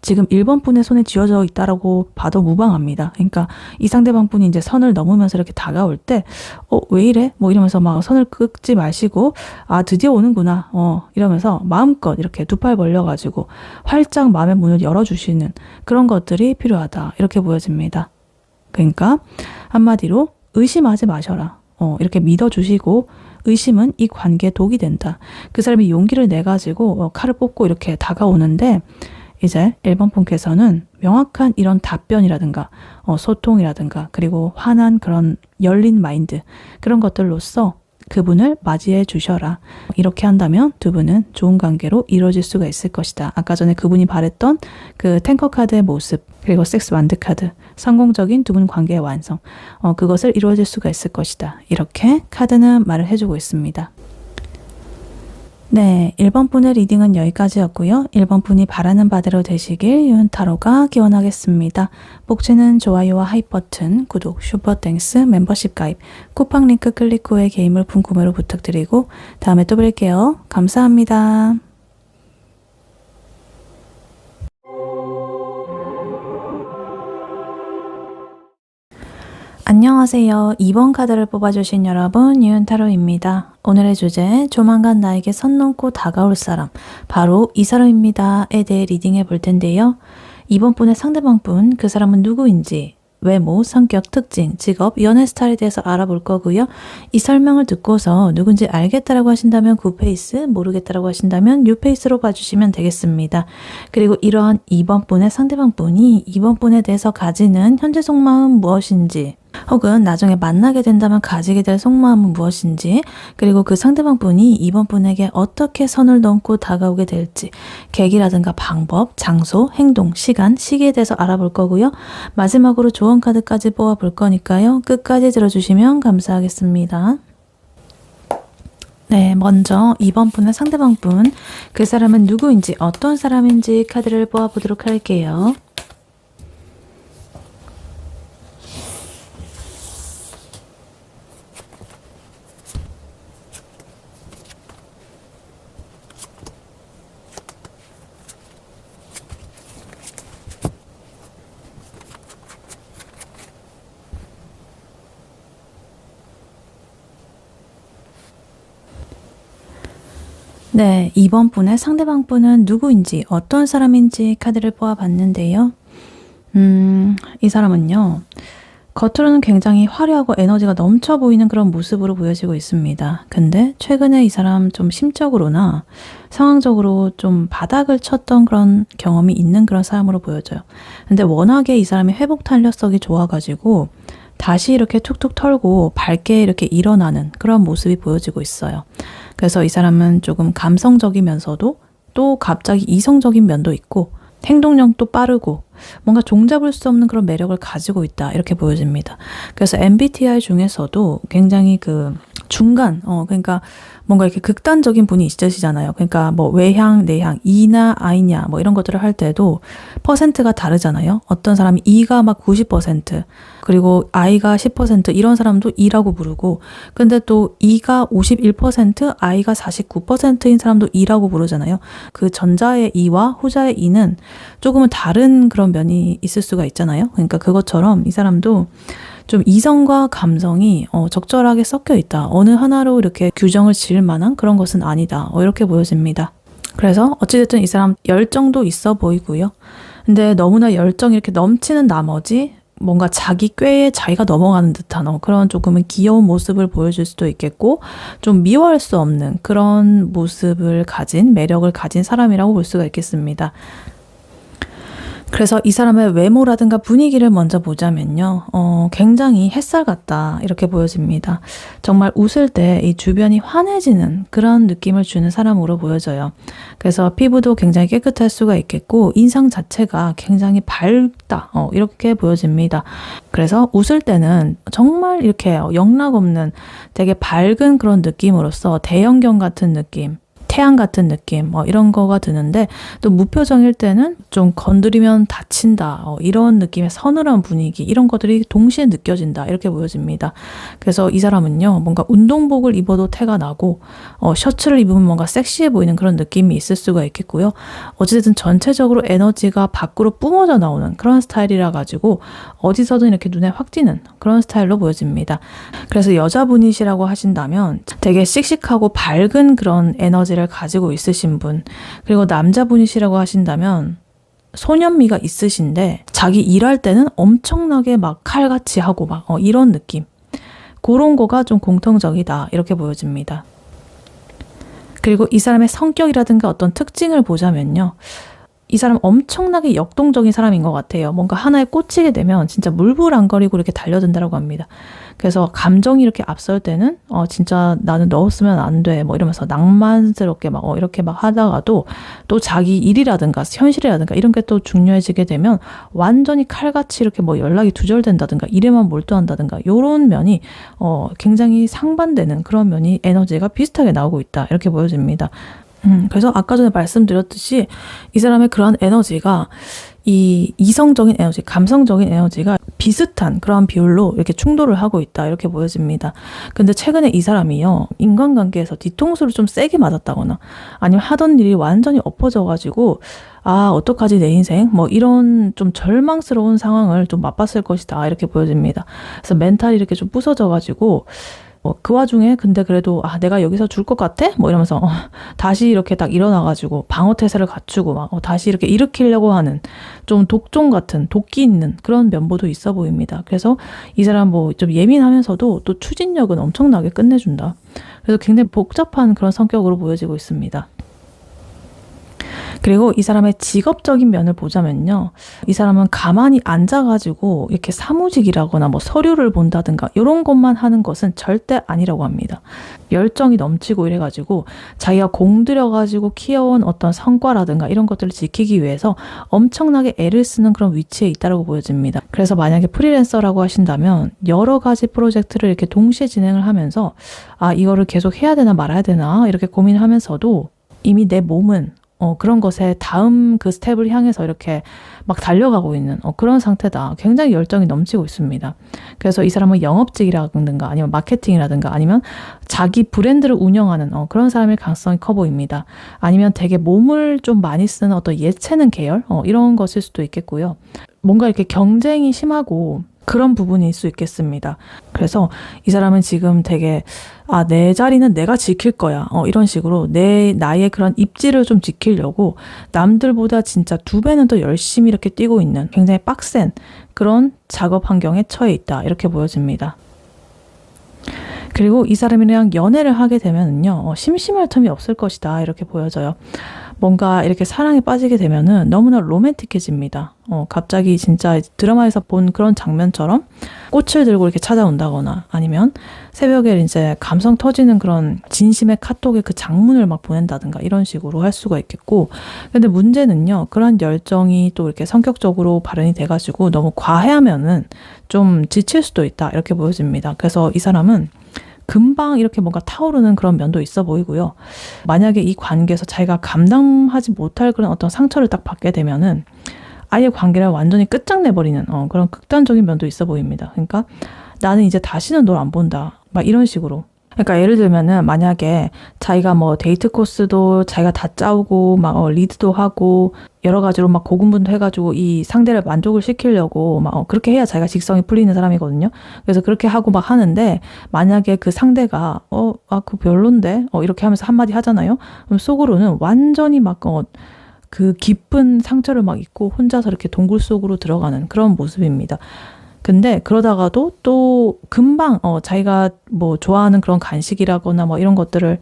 지금 1번 분의 손에 쥐어져 있다라고 봐도 무방합니다. 그러니까 이 상대방 분이 이제 선을 넘으면서 이렇게 다가올 때, 왜 이래? 뭐 이러면서 막 선을 긋지 마시고, 드디어 오는구나. 이러면서 마음껏 이렇게 두 팔 벌려가지고 활짝 마음의 문을 열어주시는 그런 것들이 필요하다. 이렇게 보여집니다. 그러니까 한마디로 의심하지 마셔라. 이렇게 믿어주시고, 의심은 이 관계에 독이 된다. 그 사람이 용기를 내가지고 칼을 뽑고 이렇게 다가오는데, 이제 1번 분께서는 명확한 이런 답변이라든가 소통이라든가 그리고 환한 그런 열린 마인드, 그런 것들로서 그분을 맞이해 주셔라. 이렇게 한다면 두 분은 좋은 관계로 이루어질 수가 있을 것이다. 아까 전에 그분이 바랬던 그 탱커 카드의 모습, 그리고 섹스 완드 카드, 성공적인 두 분 관계의 완성, 그것을 이루어질 수가 있을 것이다. 이렇게 카드는 말을 해주고 있습니다. 네, 1번 분의 리딩은 여기까지였고요. 1번 분이 바라는 바대로 되시길 유은타로가 기원하겠습니다. 복지는 좋아요와 하이 버튼, 구독, 슈퍼땡스, 멤버십 가입, 쿠팡 링크 클릭 후에 게임을 궁금해로 부탁드리고 다음에 또 뵐게요. 감사합니다. 안녕하세요. 2번 카드를 뽑아주신 여러분, 유은타로입니다. 오늘의 주제, 조만간 나에게 선 넘고 다가올 사람, 바로 이 사람입니다에 대해 리딩해 볼 텐데요. 2번 분의 상대방 분, 그 사람은 누구인지, 외모, 성격, 특징, 직업, 연애 스타일에 대해서 알아볼 거고요. 이 설명을 듣고서 누군지 알겠다라고 하신다면 굿페이스, 모르겠다라고 하신다면 뉴페이스로 봐주시면 되겠습니다. 그리고 이러한 2번 분의 상대방 분이 2번 분에 대해서 가지는 현재 속마음 무엇인지, 혹은 나중에 만나게 된다면 가지게 될 속마음은 무엇인지, 그리고 그 상대방 분이 이번 분에게 어떻게 선을 넘고 다가오게 될지, 계기라든가 방법, 장소, 행동, 시간, 시기에 대해서 알아볼 거고요. 마지막으로 조언 카드까지 뽑아볼 거니까요. 끝까지 들어주시면 감사하겠습니다. 네, 먼저 2번 분의 상대방 분, 그 사람은 누구인지 어떤 사람인지 카드를 뽑아보도록 할게요. 네, 2번 분의 상대방 분은 누구인지 어떤 사람인지 카드를 뽑아봤는데요. 이 사람은요, 겉으로는 굉장히 화려하고 에너지가 넘쳐 보이는 그런 모습으로 보여지고 있습니다. 근데 최근에 이 사람 좀 심적으로나 상황적으로 좀 바닥을 쳤던 그런 경험이 있는 그런 사람으로 보여져요. 근데 워낙에 이 사람이 회복 탄력성이 좋아가지고 다시 이렇게 툭툭 털고 밝게 이렇게 일어나는 그런 모습이 보여지고 있어요. 그래서 이 사람은 조금 감성적이면서도 또 갑자기 이성적인 면도 있고 행동력도 빠르고 뭔가 종잡을 수 없는 그런 매력을 가지고 있다, 이렇게 보여집니다. 그래서 MBTI 중에서도 굉장히 그 중간, 그러니까 뭔가 이렇게 극단적인 분이 있으시잖아요. 그러니까 뭐 외향, 내향, E나 I냐 뭐 이런 것들을 할 때도 퍼센트가 다르잖아요. 어떤 사람이 E가 막 90%, 그리고 I가 10% 이런 사람도 E라고 부르고, 근데 또 E가 51%, I가 49%인 사람도 E라고 부르잖아요. 그 전자의 E와 후자의 E는 조금은 다른 그런 면이 있을 수가 있잖아요. 그러니까 그것처럼 이 사람도 좀 이성과 감성이 적절하게 섞여 있다. 어느 하나로 이렇게 규정을 지을 만한 그런 것은 아니다. 이렇게 보여집니다. 그래서 어찌됐든 이 사람 열정도 있어 보이고요. 근데 너무나 열정이 이렇게 넘치는 나머지 뭔가 자기 꾀에 자기가 넘어가는 듯한 그런 조금은 귀여운 모습을 보여줄 수도 있겠고, 좀 미워할 수 없는 그런 모습을 가진, 매력을 가진 사람이라고 볼 수가 있겠습니다. 그래서 이 사람의 외모라든가 분위기를 먼저 보자면요. 굉장히 햇살 같다, 이렇게 보여집니다. 정말 웃을 때 이 주변이 환해지는 그런 느낌을 주는 사람으로 보여져요. 그래서 피부도 굉장히 깨끗할 수가 있겠고, 인상 자체가 굉장히 밝다, 이렇게 보여집니다. 그래서 웃을 때는 정말 이렇게 영락 없는 되게 밝은 그런 느낌으로써 대형견 같은 느낌, 태양 같은 느낌, 이런 거가 드는데, 또 무표정일 때는 좀 건드리면 다친다, 이런 느낌의 서늘한 분위기, 이런 것들이 동시에 느껴진다, 이렇게 보여집니다. 그래서 이 사람은요, 뭔가 운동복을 입어도 태가 나고, 셔츠를 입으면 뭔가 섹시해 보이는 그런 느낌이 있을 수가 있겠고요. 어쨌든 전체적으로 에너지가 밖으로 뿜어져 나오는 그런 스타일이라 가지고 어디서든 이렇게 눈에 확 띄는 그런 스타일로 보여집니다. 그래서 여자분이시라고 하신다면 되게 씩씩하고 밝은 그런 에너지를 가지고 있으신 분, 그리고 남자분이시라고 하신다면 소년미가 있으신데 자기 일할 때는 엄청나게 막 칼같이 하고 막 이런 느낌, 그런 거가 좀 공통적이다, 이렇게 보여집니다. 그리고 이 사람의 성격이라든가 어떤 특징을 보자면요, 이 사람 엄청나게 역동적인 사람인 것 같아요. 뭔가 하나에 꽂히게 되면 진짜 물불안거리고 이렇게 달려든다고 합니다. 그래서 감정이 이렇게 앞설 때는 진짜 나는 넣었으면 안 돼, 뭐 이러면서 낭만스럽게 막 이렇게 막 하다가도 또 자기 일이라든가 현실이라든가 이런 게 또 중요해지게 되면 완전히 칼같이 이렇게 뭐 연락이 두절된다든가 일에만 몰두한다든가 이런 면이 굉장히 상반되는 그런 면이 에너지가 비슷하게 나오고 있다, 이렇게 보여집니다. 그래서 아까 전에 말씀드렸듯이 이 사람의 그러한 에너지가 이 이성적인 에너지, 감성적인 에너지가 비슷한 그런 비율로 이렇게 충돌을 하고 있다, 이렇게 보여집니다. 근데 최근에 이 사람이요, 인간관계에서 뒤통수를 좀 세게 맞았다거나 아니면 하던 일이 완전히 엎어져가지고 어떡하지 내 인생, 뭐 이런 좀 절망스러운 상황을 좀 맛봤을 것이다, 이렇게 보여집니다. 그래서 멘탈이 이렇게 좀 부서져가지고 그 와중에 근데 그래도 내가 여기서 줄 것 같아? 뭐 이러면서 다시 이렇게 딱 일어나가지고 방어태세를 갖추고 막 다시 이렇게 일으키려고 하는 좀 독종 같은 도끼 있는 그런 면모도 있어 보입니다. 그래서 이 사람 뭐 좀 예민하면서도 또 추진력은 엄청나게 끝내준다. 그래서 굉장히 복잡한 그런 성격으로 보여지고 있습니다. 그리고 이 사람의 직업적인 면을 보자면요. 이 사람은 가만히 앉아가지고 이렇게 사무직이라거나 뭐 서류를 본다든가 이런 것만 하는 것은 절대 아니라고 합니다. 열정이 넘치고 이래가지고 자기가 공들여가지고 키워온 어떤 성과라든가 이런 것들을 지키기 위해서 엄청나게 애를 쓰는 그런 위치에 있다고 보여집니다. 그래서 만약에 프리랜서라고 하신다면 여러 가지 프로젝트를 이렇게 동시에 진행을 하면서 이거를 계속 해야 되나 말아야 되나 이렇게 고민하면서도 이미 내 몸은 그런 것에 다음 그 스텝을 향해서 이렇게 막 달려가고 있는 그런 상태다. 굉장히 열정이 넘치고 있습니다. 그래서 이 사람은 영업직이라든가 아니면 마케팅이라든가 아니면 자기 브랜드를 운영하는 그런 사람일 가능성이 커 보입니다. 아니면 되게 몸을 좀 많이 쓰는 어떤 예체능 계열 이런 것일 수도 있겠고요. 뭔가 이렇게 경쟁이 심하고 그런 부분일 수 있겠습니다. 그래서 이 사람은 지금 되게 내 자리는 내가 지킬 거야. 이런 식으로 나의 그런 입지를 좀 지키려고 남들보다 진짜 2배는 더 열심히 이렇게 뛰고 있는 굉장히 빡센 그런 작업 환경에 처해 있다. 이렇게 보여집니다. 그리고 이 사람이랑 연애를 하게 되면은요, 심심할 틈이 없을 것이다. 이렇게 보여져요. 뭔가 이렇게 사랑에 빠지게 되면은 너무나 로맨틱해집니다. 갑자기 진짜 드라마에서 본 그런 장면처럼 꽃을 들고 이렇게 찾아온다거나 아니면 새벽에 이제 감성 터지는 그런 진심의 카톡에 그 장문을 막 보낸다든가 이런 식으로 할 수가 있겠고, 근데 문제는요, 그런 열정이 또 이렇게 성격적으로 발현이 돼가지고 너무 과해하면은 좀 지칠 수도 있다. 이렇게 보여집니다. 그래서 이 사람은 금방 이렇게 뭔가 타오르는 그런 면도 있어 보이고요. 만약에 이 관계에서 자기가 감당하지 못할 그런 어떤 상처를 딱 받게 되면은 아예 관계를 완전히 끝장내버리는 그런 극단적인 면도 있어 보입니다. 그러니까 나는 이제 다시는 널 안 본다. 막 이런 식으로. 그러니까 예를 들면은 만약에 자기가 뭐 데이트 코스도 자기가 다 짜오고 막 리드도 하고 여러 가지로 막 고군분투해가지고 이 상대를 만족을 시키려고 막 그렇게 해야 자기가 직성이 풀리는 사람이거든요. 그래서 그렇게 하고 막 하는데 만약에 그 상대가 그거 별론데 이렇게 하면서 한마디 하잖아요. 그럼 속으로는 완전히 막 그 깊은 상처를 막 입고 혼자서 이렇게 동굴 속으로 들어가는 그런 모습입니다. 근데 그러다가도 또 금방 자기가 뭐 좋아하는 그런 간식이라거나 뭐 이런 것들을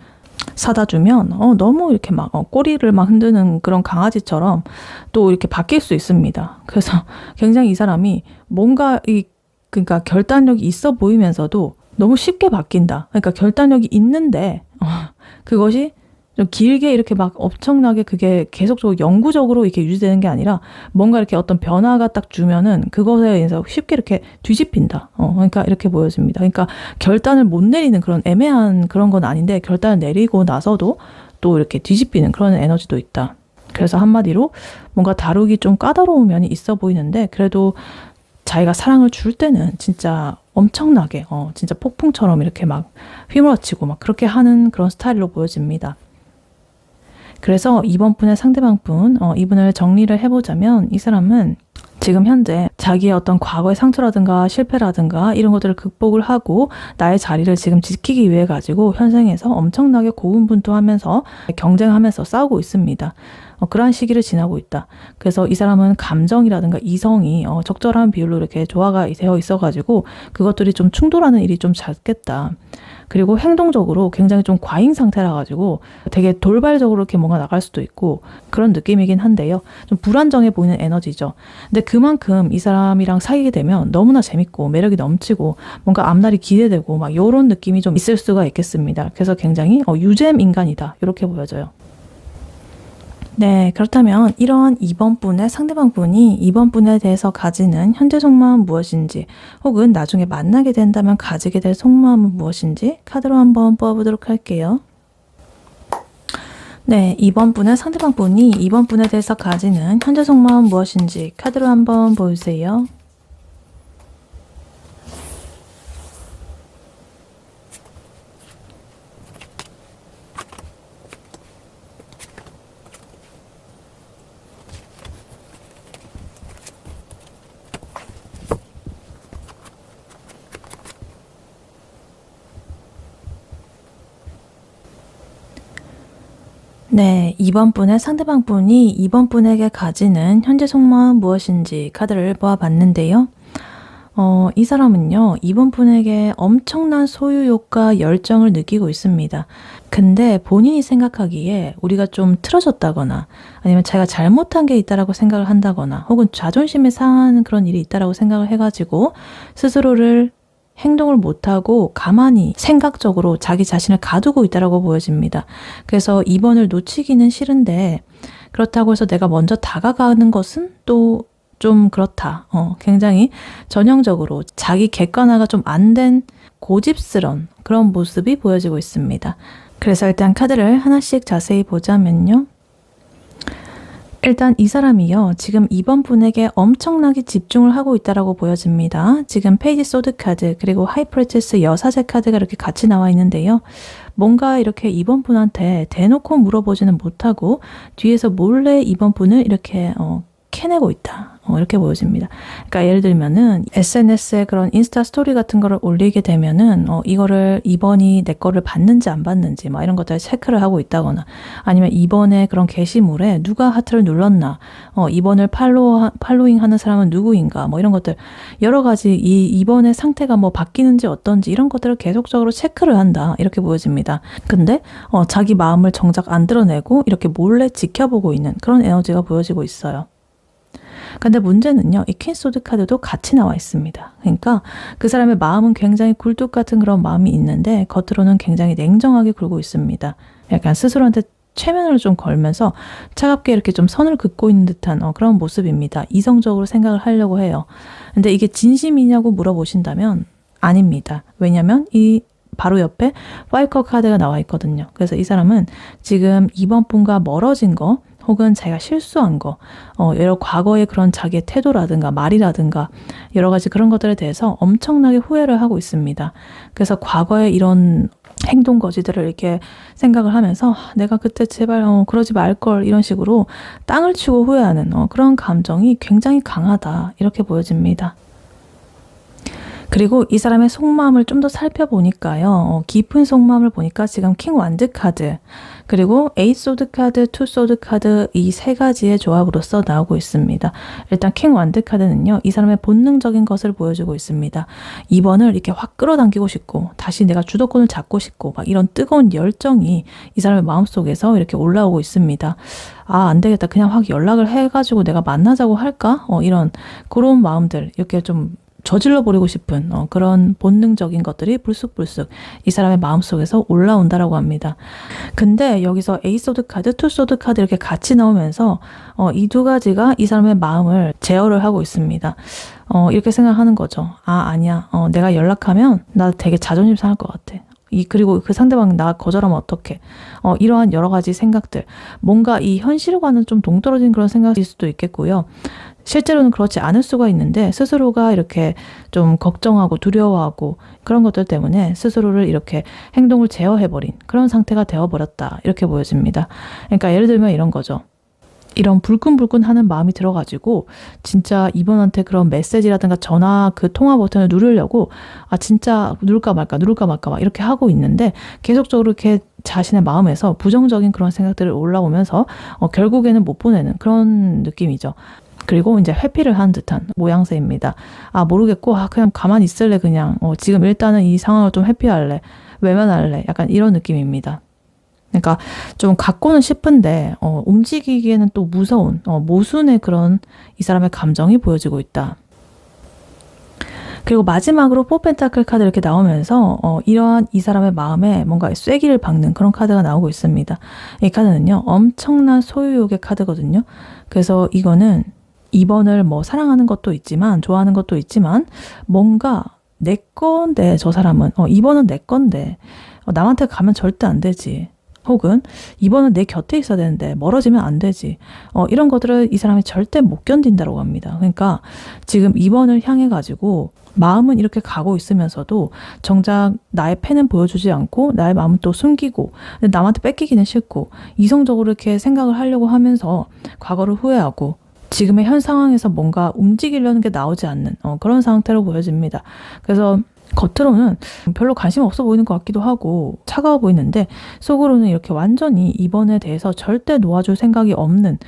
사다 주면 너무 이렇게 막 꼬리를 막 흔드는 그런 강아지처럼 또 이렇게 바뀔 수 있습니다. 그래서 굉장히 이 사람이 뭔가 그러니까 결단력이 있어 보이면서도 너무 쉽게 바뀐다. 그러니까 결단력이 있는데 그것이 좀 길게 이렇게 막 엄청나게 그게 계속적으로 영구적으로 이렇게 유지되는 게 아니라 뭔가 이렇게 어떤 변화가 딱 주면은 그것에 의해서 쉽게 이렇게 뒤집힌다. 그러니까 이렇게 보여집니다. 그러니까 결단을 못 내리는 그런 애매한 그런 건 아닌데 결단을 내리고 나서도 또 이렇게 뒤집히는 그런 에너지도 있다. 그래서 한마디로 뭔가 다루기 좀 까다로운 면이 있어 보이는데 그래도 자기가 사랑을 줄 때는 진짜 엄청나게 진짜 폭풍처럼 이렇게 막 휘몰아치고 막 그렇게 하는 그런 스타일로 보여집니다. 그래서 이번 분의 상대방 분, 이분을 정리를 해보자면 이 사람은 지금 현재 자기의 어떤 과거의 상처라든가 실패라든가 이런 것들을 극복을 하고 나의 자리를 지금 지키기 위해 가지고 현생에서 엄청나게 고군분투하면서 경쟁하면서 싸우고 있습니다. 그러한 시기를 지나고 있다. 그래서 이 사람은 감정이라든가 이성이 적절한 비율로 이렇게 조화가 되어 있어가지고 그것들이 좀 충돌하는 일이 좀 잦겠다. 그리고 행동적으로 굉장히 좀 과잉 상태라 가지고 되게 돌발적으로 이렇게 뭔가 나갈 수도 있고 그런 느낌이긴 한데요. 좀 불안정해 보이는 에너지죠. 근데 그만큼 이 사람이랑 사귀게 되면 너무나 재밌고 매력이 넘치고 뭔가 앞날이 기대되고 막 이런 느낌이 좀 있을 수가 있겠습니다. 그래서 굉장히 유잼 인간이다. 이렇게 보여져요. 네, 그렇다면 이러한 2번 분의 상대방 분이 2번 분에 대해서 가지는 현재 속마음은 무엇인지 혹은 나중에 만나게 된다면 가지게 될 속마음은 무엇인지 카드로 한번 뽑아보도록 할게요. 네, 2번 분의 상대방 분이 2번 분에 대해서 가지는 현재 속마음은 무엇인지 카드로 한번 보여주세요. 네, 2번 분의 상대방 분이 2번 분에게 가지는 현재 속마음 무엇인지 카드를 보아봤는데요. 이 사람은요, 2번 분에게 엄청난 소유욕과 열정을 느끼고 있습니다. 근데 본인이 생각하기에 우리가 좀 틀어졌다거나 아니면 자기가 잘못한 게 있다라고 생각을 한다거나 혹은 자존심이 상하는 그런 일이 있다라고 생각을 해가지고 스스로를 행동을 못하고 가만히 생각적으로 자기 자신을 가두고 있다라고 보여집니다. 그래서 2번을 놓치기는 싫은데 그렇다고 해서 내가 먼저 다가가는 것은 또 좀 그렇다. 굉장히 전형적으로 자기 객관화가 좀 안 된 고집스런 그런 모습이 보여지고 있습니다. 그래서 일단 카드를 하나씩 자세히 보자면요. 일단 이 사람이요. 지금 2번 분에게 엄청나게 집중을 하고 있다라고 보여집니다. 지금 페이지 소드 카드 그리고 하이프리티스 여사제 카드가 이렇게 같이 나와 있는데요. 뭔가 이렇게 2번 분한테 대놓고 물어보지는 못하고 뒤에서 몰래 2번 분을 이렇게 캐내고 있다. 이렇게 보여집니다. 그러니까 예를 들면은 SNS에 그런 인스타 스토리 같은 거를 올리게 되면은 이거를 2번이 내 거를 봤는지 안 봤는지 막 이런 것들을 체크를 하고 있다거나 아니면 2번의 그런 게시물에 누가 하트를 눌렀나 2번을 팔로잉 하는 사람은 누구인가 뭐 이런 것들 여러 가지 이 2번의 상태가 뭐 바뀌는지 어떤지 이런 것들을 계속적으로 체크를 한다. 이렇게 보여집니다. 근데 자기 마음을 정작 안 드러내고 이렇게 몰래 지켜보고 있는 그런 에너지가 보여지고 있어요. 근데 문제는요, 이 퀸소드 카드도 같이 나와 있습니다. 그러니까 그 사람의 마음은 굉장히 굴뚝 같은 그런 마음이 있는데 겉으로는 굉장히 냉정하게 굴고 있습니다. 약간 스스로한테 최면을 좀 걸면서 차갑게 이렇게 좀 선을 긋고 있는 듯한 그런 모습입니다. 이성적으로 생각을 하려고 해요. 근데 이게 진심이냐고 물어보신다면 아닙니다. 왜냐면 이 바로 옆에 파이커 카드가 나와 있거든요. 그래서 이 사람은 지금 2번 분과 멀어진 거 혹은 자기가 실수한 거, 여러 과거의 그런 자기의 태도라든가 말이라든가 여러 가지 그런 것들에 대해서 엄청나게 후회를 하고 있습니다. 그래서 과거의 이런 행동 거지들을 이렇게 생각을 하면서 내가 그때 제발 그러지 말걸 이런 식으로 땅을 치고 후회하는 그런 감정이 굉장히 강하다 이렇게 보여집니다. 그리고 이 사람의 속마음을 좀 더 살펴보니까요. 깊은 속마음을 보니까 지금 킹 완드 카드 그리고 에이스 소드 카드, 투 소드 카드 이 세 가지의 조합으로서 나오고 있습니다. 일단 킹 완드 카드는요. 이 사람의 본능적인 것을 보여주고 있습니다. 2번을 이렇게 확 끌어당기고 싶고 다시 내가 주도권을 잡고 싶고 막 이런 뜨거운 열정이 이 사람의 마음속에서 이렇게 올라오고 있습니다. 아, 안 되겠다. 그냥 확 연락을 해가지고 내가 만나자고 할까? 이런 그런 마음들 이렇게 좀 저질러 버리고 싶은 그런 본능적인 것들이 불쑥불쑥 이 사람의 마음속에서 올라온다라고 합니다. 근데 여기서 에이스 소드 카드, 투 소드 카드 이렇게 같이 나오면서 이 두 가지가 이 사람의 마음을 제어를 하고 있습니다. 이렇게 생각하는 거죠. 아, 아니야. 내가 연락하면 나 되게 자존심 상할 것 같아. 그리고 그 상대방 나 거절하면 어떡해. 이러한 여러 가지 생각들. 뭔가 이 현실과는 좀 동떨어진 그런 생각일 수도 있겠고요. 실제로는 그렇지 않을 수가 있는데 스스로가 이렇게 좀 걱정하고 두려워하고 그런 것들 때문에 스스로를 이렇게 행동을 제어해버린 그런 상태가 되어버렸다. 이렇게 보여집니다. 그러니까 예를 들면 이런 거죠. 이런 불끈불끈하는 마음이 들어가지고 진짜 이번한테 그런 메시지라든가 전화 그 통화 버튼을 누르려고 진짜 누를까 말까 막 이렇게 하고 있는데 계속적으로 이렇게 자신의 마음에서 부정적인 그런 생각들을 올라오면서 결국에는 못 보내는 그런 느낌이죠. 그리고 이제 회피를 한 듯한 모양새입니다. 모르겠고 그냥 가만히 있을래 그냥 지금 일단은 이 상황을 좀 회피할래 외면할래 약간 이런 느낌입니다. 그러니까 좀 갖고는 싶은데 움직이기에는 또 무서운 모순의 그런 이 사람의 감정이 보여지고 있다. 그리고 마지막으로 포 펜타클 카드 이렇게 나오면서 이러한 이 사람의 마음에 뭔가 쐐기를 박는 그런 카드가 나오고 있습니다. 이 카드는요 엄청난 소유욕의 카드거든요. 그래서 이거는 2번을 뭐 사랑하는 것도 있지만 좋아하는 것도 있지만 뭔가 내 건데 저 사람은 2번은 내 건데 남한테 가면 절대 안 되지. 혹은 2번은 내 곁에 있어야 되는데 멀어지면 안 되지. 이런 것들을 이 사람이 절대 못 견딘다고 합니다. 그러니까 지금 2번을 향해 가지고 마음은 이렇게 가고 있으면서도 정작 나의 패는 보여주지 않고 나의 마음은 또 숨기고 남한테 뺏기기는 싫고 이성적으로 이렇게 생각을 하려고 하면서 과거를 후회하고 지금의 현 상황에서 뭔가 움직이려는 게 나오지 않는 그런 상태로 보여집니다. 그래서 겉으로는 별로 관심 없어 보이는 것 같기도 하고 차가워 보이는데 속으로는 이렇게 완전히 2번에 대해서 절대 놓아줄 생각이 없는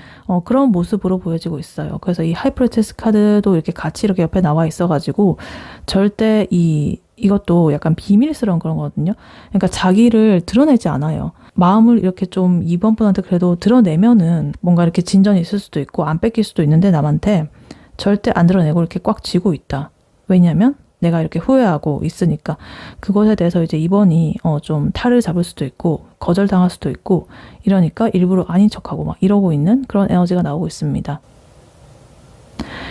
그런 모습으로 보여지고 있어요. 그래서 이 하이프리티스 카드도 이렇게 같이 이렇게 옆에 나와 있어가지고 절대 이것도 약간 비밀스러운 그런 거거든요. 그러니까 자기를 드러내지 않아요. 마음을 이렇게 좀 2번 분한테 그래도 드러내면은 뭔가 이렇게 진전이 있을 수도 있고 안 뺏길 수도 있는데 남한테 절대 안 드러내고 이렇게 꽉 쥐고 있다. 왜냐면 내가 이렇게 후회하고 있으니까 그것에 대해서 이제 2번이 좀 탈을 잡을 수도 있고 거절당할 수도 있고 이러니까 일부러 아닌 척하고 막 이러고 있는 그런 에너지가 나오고 있습니다.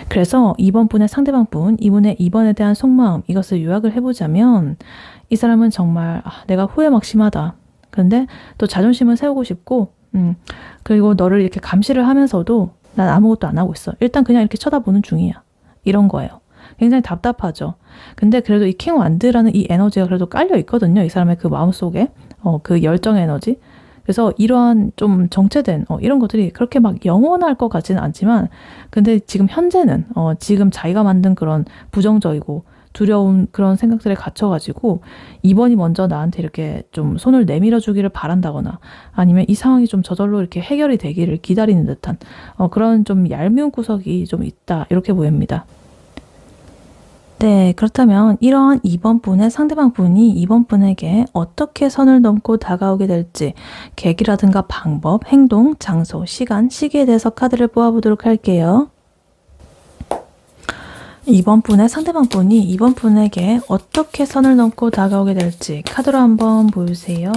그래서 2번 분의 상대방 분, 이분의 2번에 대한 속마음 이것을 요약을 해보자면 이 사람은 정말 내가 후회 막 심하다. 근데 또 자존심을 세우고 싶고 그리고 너를 이렇게 감시를 하면서도 난 아무것도 안 하고 있어. 일단 그냥 이렇게 쳐다보는 중이야. 이런 거예요. 굉장히 답답하죠. 근데 그래도 이 킹 완드라는 이 에너지가 그래도 깔려 있거든요. 이 사람의 그 마음속에 그 열정의 에너지. 그래서 이러한 좀 정체된 이런 것들이 그렇게 막 영원할 것 같지는 않지만 근데 지금 현재는 지금 자기가 만든 그런 부정적이고 두려운 그런 생각들에 갇혀가지고 2번이 먼저 나한테 이렇게 좀 손을 내밀어 주기를 바란다거나 아니면 이 상황이 좀 저절로 이렇게 해결이 되기를 기다리는 듯한 그런 좀 얄미운 구석이 좀 있다 이렇게 보입니다. 네, 그렇다면 이러한 2번 분의 상대방 분이 2번 분에게 어떻게 선을 넘고 다가오게 될지 계기라든가 방법, 행동, 장소, 시간, 시기에 대해서 카드를 뽑아보도록 할게요. 2번 분의 상대방 분이 2번 분에게 어떻게 선을 넘고 다가오게 될지 카드로 한번 보여주세요.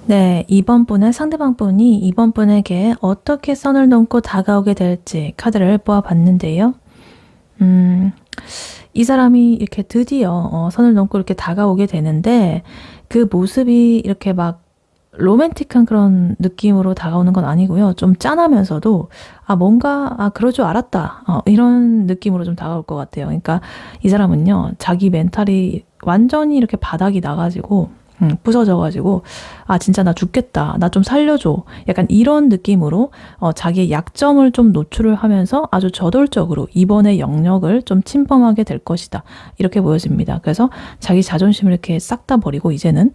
네, 2번 분의 상대방 분이 2번 분에게 어떻게 선을 넘고 다가오게 될지 카드를 뽑아봤는데요. 이 사람이 이렇게 드디어 선을 넘고 이렇게 다가오게 되는데 그 모습이 이렇게 막 로맨틱한 그런 느낌으로 다가오는 건 아니고요. 좀 짠하면서도 뭔가 그럴 줄 알았다. 이런 느낌으로 좀 다가올 것 같아요. 그러니까 이 사람은요. 자기 멘탈이 완전히 이렇게 바닥이 나가지고 부서져가지고 진짜 나 죽겠다. 나 좀 살려줘. 약간 이런 느낌으로 자기의 약점을 좀 노출을 하면서 아주 저돌적으로 이번의 영역을 좀 침범하게 될 것이다. 이렇게 보여집니다. 그래서 자기 자존심을 이렇게 싹 다 버리고 이제는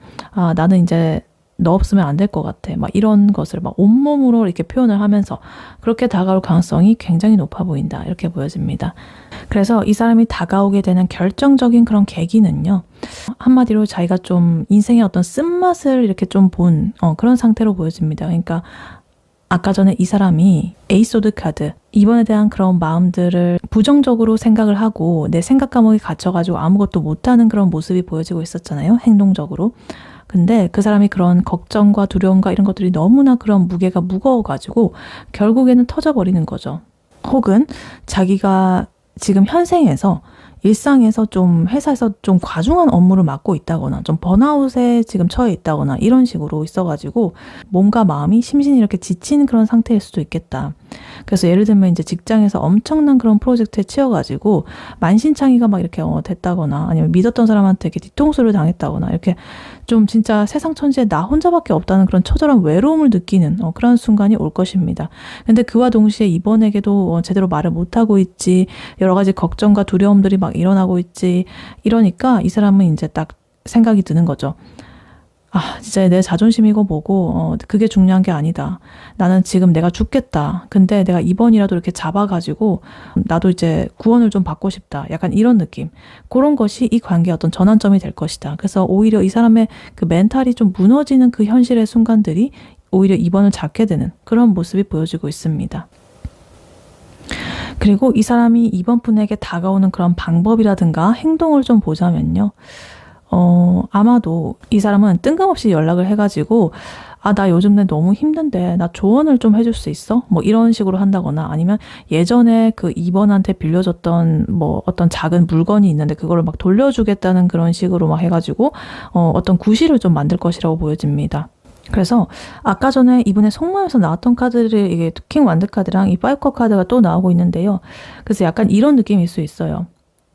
나는 이제 너 없으면 안 될 것 같아. 막 이런 것을 막 온몸으로 이렇게 표현을 하면서 그렇게 다가올 가능성이 굉장히 높아 보인다. 이렇게 보여집니다. 그래서 이 사람이 다가오게 되는 결정적인 그런 계기는요. 한마디로 자기가 좀 인생의 어떤 쓴맛을 이렇게 좀 본 그런 상태로 보여집니다. 그러니까 아까 전에 이 사람이 에이소드 카드, 이번에 대한 그런 마음들을 부정적으로 생각을 하고 내 생각 감옥에 갇혀가지고 아무것도 못하는 그런 모습이 보여지고 있었잖아요. 행동적으로. 근데 그 사람이 그런 걱정과 두려움과 이런 것들이 너무나 그런 무게가 무거워가지고 결국에는 터져버리는 거죠. 혹은 자기가 지금 현생에서 일상에서 좀 회사에서 좀 과중한 업무를 맡고 있다거나 좀 번아웃에 지금 처해 있다거나 이런 식으로 있어가지고 몸과 마음이 심신이 이렇게 지친 그런 상태일 수도 있겠다. 그래서 예를 들면 이제 직장에서 엄청난 그런 프로젝트에 치여가지고 만신창이가 막 이렇게 됐다거나 아니면 믿었던 사람한테 이렇게 뒤통수를 당했다거나 이렇게 좀 진짜 세상 천지에 나 혼자밖에 없다는 그런 처절한 외로움을 느끼는 그런 순간이 올 것입니다. 근데 그와 동시에 이번에게도 제대로 말을 못하고 있지, 여러 가지 걱정과 두려움들이 막 일어나고 있지, 이러니까 이 사람은 이제 딱 생각이 드는 거죠. 진짜 내 자존심이고 뭐고 그게 중요한 게 아니다. 나는 지금 내가 죽겠다. 근데 내가 이번이라도 이렇게 잡아가지고 나도 이제 구원을 좀 받고 싶다. 약간 이런 느낌. 그런 것이 이 관계의 어떤 전환점이 될 것이다. 그래서 오히려 이 사람의 그 멘탈이 좀 무너지는 그 현실의 순간들이 오히려 이번을 잡게 되는 그런 모습이 보여지고 있습니다. 그리고 이 사람이 이번 분에게 다가오는 그런 방법이라든가 행동을 좀 보자면요. 아마도 이 사람은 뜬금없이 연락을 해가지고 나 요즘 내 너무 힘든데 나 조언을 좀 해줄 수 있어? 뭐 이런 식으로 한다거나 아니면 예전에 그 2번한테 빌려줬던 뭐 어떤 작은 물건이 있는데 그거를 막 돌려주겠다는 그런 식으로 막 해가지고 어떤 구실을 좀 만들 것이라고 보여집니다. 그래서 아까 전에 이분의 속마음에서 나왔던 카드를 이게 킹 완드 카드랑 이 파이브 카드가 또 나오고 있는데요. 그래서 약간 이런 느낌일 수 있어요.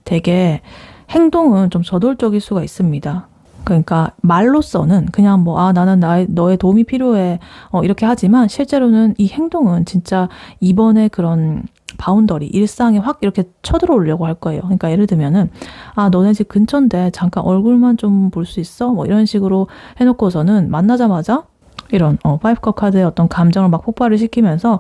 되게 행동은 좀 저돌적일 수가 있습니다. 그러니까 말로서는 그냥 나는 너의 도움이 필요해 이렇게 하지만 실제로는 이 행동은 진짜 이번에 그런 바운더리 일상에 확 이렇게 쳐들어오려고 할 거예요. 그러니까 예를 들면은 너네 집 근처인데 잠깐 얼굴만 좀 볼 수 있어? 이런 식으로 해놓고서는 만나자마자 이런 파이브 카드의 어떤 감정을 막 폭발을 시키면서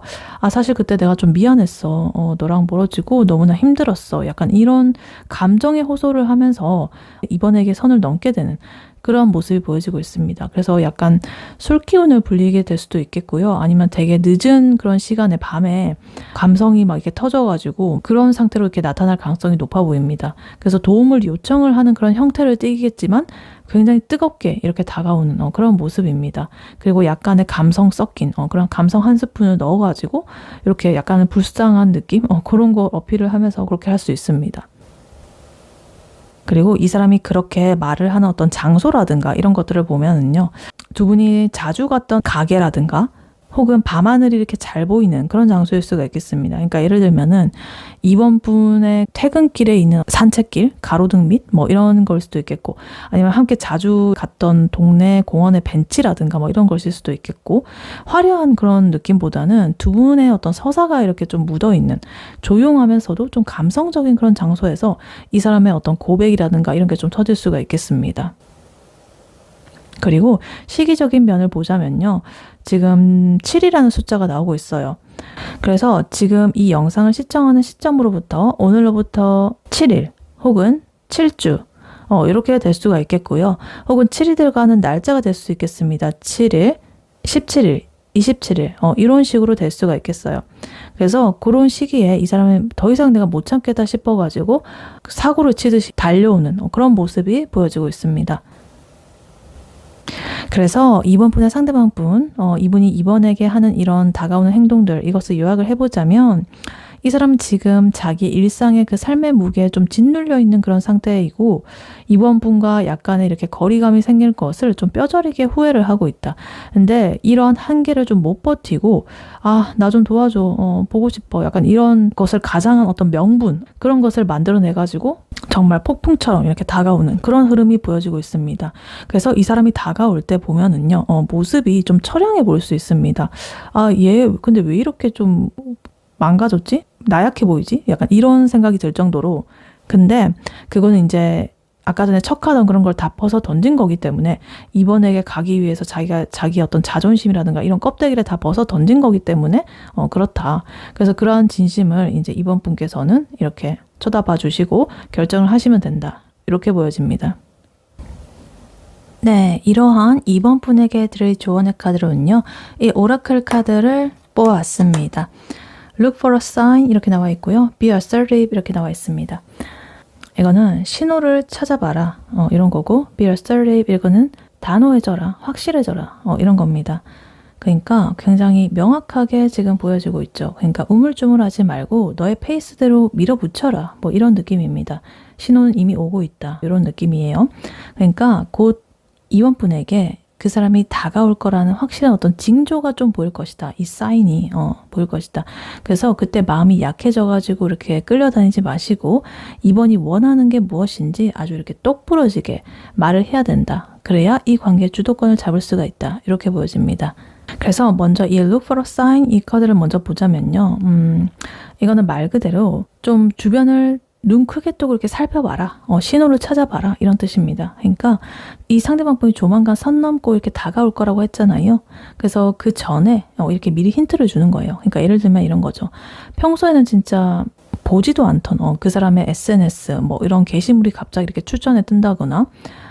사실 그때 내가 좀 미안했어. 너랑 멀어지고 너무나 힘들었어. 약간 이런 감정의 호소를 하면서 이번에게 선을 넘게 되는 그런 모습이 보여지고 있습니다. 그래서 약간 술 기운을 불리게 될 수도 있겠고요. 아니면 되게 늦은 그런 시간에 밤에 감성이 막 이렇게 터져가지고 그런 상태로 이렇게 나타날 가능성이 높아 보입니다. 그래서 도움을 요청을 하는 그런 형태를 띠겠지만 굉장히 뜨겁게 이렇게 다가오는 그런 모습입니다. 그리고 약간의 감성 섞인 그런 감성 한 스푼을 넣어가지고 이렇게 약간의 불쌍한 느낌 그런 거 어필을 하면서 그렇게 할 수 있습니다. 그리고 이 사람이 그렇게 말을 하는 어떤 장소라든가 이런 것들을 보면은요. 두 분이 자주 갔던 가게라든가 혹은 밤하늘이 이렇게 잘 보이는 그런 장소일 수가 있겠습니다. 그러니까 예를 들면은 이번 분의 퇴근길에 있는 산책길, 가로등 밑 이런 걸 수도 있겠고 아니면 함께 자주 갔던 동네 공원의 벤치라든가 이런 것일 수도 있겠고 화려한 그런 느낌보다는 두 분의 어떤 서사가 이렇게 좀 묻어있는 조용하면서도 좀 감성적인 그런 장소에서 이 사람의 어떤 고백이라든가 이런 게 좀 터질 수가 있겠습니다. 그리고 시기적인 면을 보자면요. 지금 7이라는 숫자가 나오고 있어요. 그래서 지금 이 영상을 시청하는 시점으로부터 오늘로부터 7일 혹은 7주 이렇게 될 수가 있겠고요. 혹은 7이 들어가는 날짜가 될 수 있겠습니다. 7일, 17일, 27일 이런 식으로 될 수가 있겠어요. 그래서 그런 시기에 이 사람은 더 이상 내가 못 참겠다 싶어가지고 사고를 치듯이 달려오는 그런 모습이 보여지고 있습니다. 그래서 이번 분의 상대방 분, 이분이 이번에게 하는 이런 다가오는 행동들, 이것을 요약을 해보자면 이 사람은 지금 자기 일상의 그 삶의 무게에 좀 짓눌려 있는 그런 상태이고 이번 분과 약간의 이렇게 거리감이 생길 것을 좀 뼈저리게 후회를 하고 있다. 근데 이런 한계를 좀 못 버티고 나 좀 도와줘. 보고 싶어. 약간 이런 것을 가장한 어떤 명분 그런 것을 만들어내가지고 정말 폭풍처럼 이렇게 다가오는 그런 흐름이 보여지고 있습니다. 그래서 이 사람이 다가올 때 보면은요. 모습이 좀 처량해 보일 수 있습니다. 얘 근데 왜 이렇게 좀 망가졌지? 나약해 보이지? 약간 이런 생각이 들 정도로 근데 그거는 이제 아까 전에 척하던 그런 걸 다 벗어 던진 거기 때문에 이번에게 가기 위해서 자기 어떤 자존심이라든가 이런 껍데기를 다 벗어 던진 거기 때문에 그렇다. 그래서 그러한 진심을 이제 이번 분께서는 이렇게 쳐다봐 주시고 결정을 하시면 된다. 이렇게 보여집니다. 네, 이러한 이번 분에게 드릴 조언의 카드로는요. 이 오라클 카드를 뽑아왔습니다. Look for a sign 이렇게 나와 있고요. Be assertive 이렇게 나와 있습니다. 이거는 신호를 찾아봐라 이런 거고 Be assertive 이거는 단호해져라, 확실해져라 이런 겁니다. 그러니까 굉장히 명확하게 지금 보여지고 있죠. 그러니까 우물쭈물하지 말고 너의 페이스대로 밀어붙여라 이런 느낌입니다. 신호는 이미 오고 있다 이런 느낌이에요. 그러니까 곧 이번 분에게 그 사람이 다가올 거라는 확실한 어떤 징조가 좀 보일 것이다. 이 사인이 보일 것이다. 그래서 그때 마음이 약해져가지고 이렇게 끌려다니지 마시고 이번이 원하는 게 무엇인지 아주 이렇게 똑부러지게 말을 해야 된다. 그래야 이 관계의 주도권을 잡을 수가 있다. 이렇게 보여집니다. 그래서 먼저 이 Look for a sign 이 카드를 먼저 보자면요. 이거는 말 그대로 좀 주변을 눈 크게 또 그렇게 살펴봐라. 신호를 찾아봐라. 이런 뜻입니다. 그러니까 이 상대방 분이 조만간 선 넘고 이렇게 다가올 거라고 했잖아요. 그래서 그 전에 이렇게 미리 힌트를 주는 거예요. 그러니까 예를 들면 이런 거죠. 평소에는 진짜 보지도 않던 그 사람의 SNS 이런 게시물이 갑자기 이렇게 추천에 뜬다거나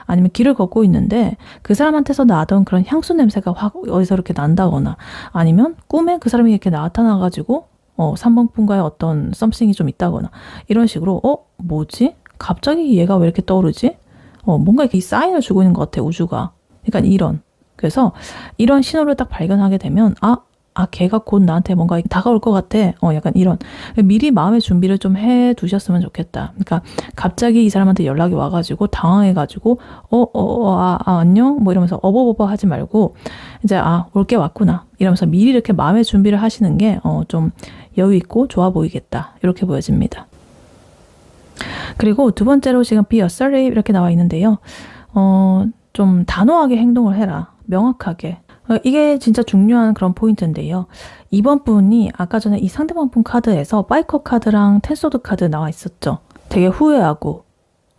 아니면 길을 걷고 있는데 그 사람한테서 나던 그런 향수 냄새가 확 어디서 이렇게 난다거나 아니면 꿈에 그 사람이 이렇게 나타나가지고 3번 분과의 어떤 썸씽이 좀 있다거나 이런 식으로 뭐지? 갑자기 얘가 왜 이렇게 떠오르지? 뭔가 이렇게 사인을 주고 있는 것 같아 우주가. 그러니까 그래서 이런 신호를 딱 발견하게 되면 아, 걔가 곧 나한테 뭔가 다가올 것 같아. 약간 이런. 미리 마음의 준비를 좀 해 두셨으면 좋겠다. 그러니까 갑자기 이 사람한테 연락이 와가지고 당황해가지고 안녕? 뭐 이러면서 어버버버 하지 말고 이제 올 게 왔구나. 이러면서 미리 이렇게 마음의 준비를 하시는 게 좀 여유 있고 좋아 보이겠다. 이렇게 보여집니다. 그리고 두 번째로 지금 be assertive 이렇게 나와 있는데요. 좀 단호하게 행동을 해라. 명확하게. 이게 진짜 중요한 그런 포인트인데요. 이번 분이 아까 전에 이 상대방 분 카드에서 파이커 카드랑 텐소드 카드 나와 있었죠. 되게 후회하고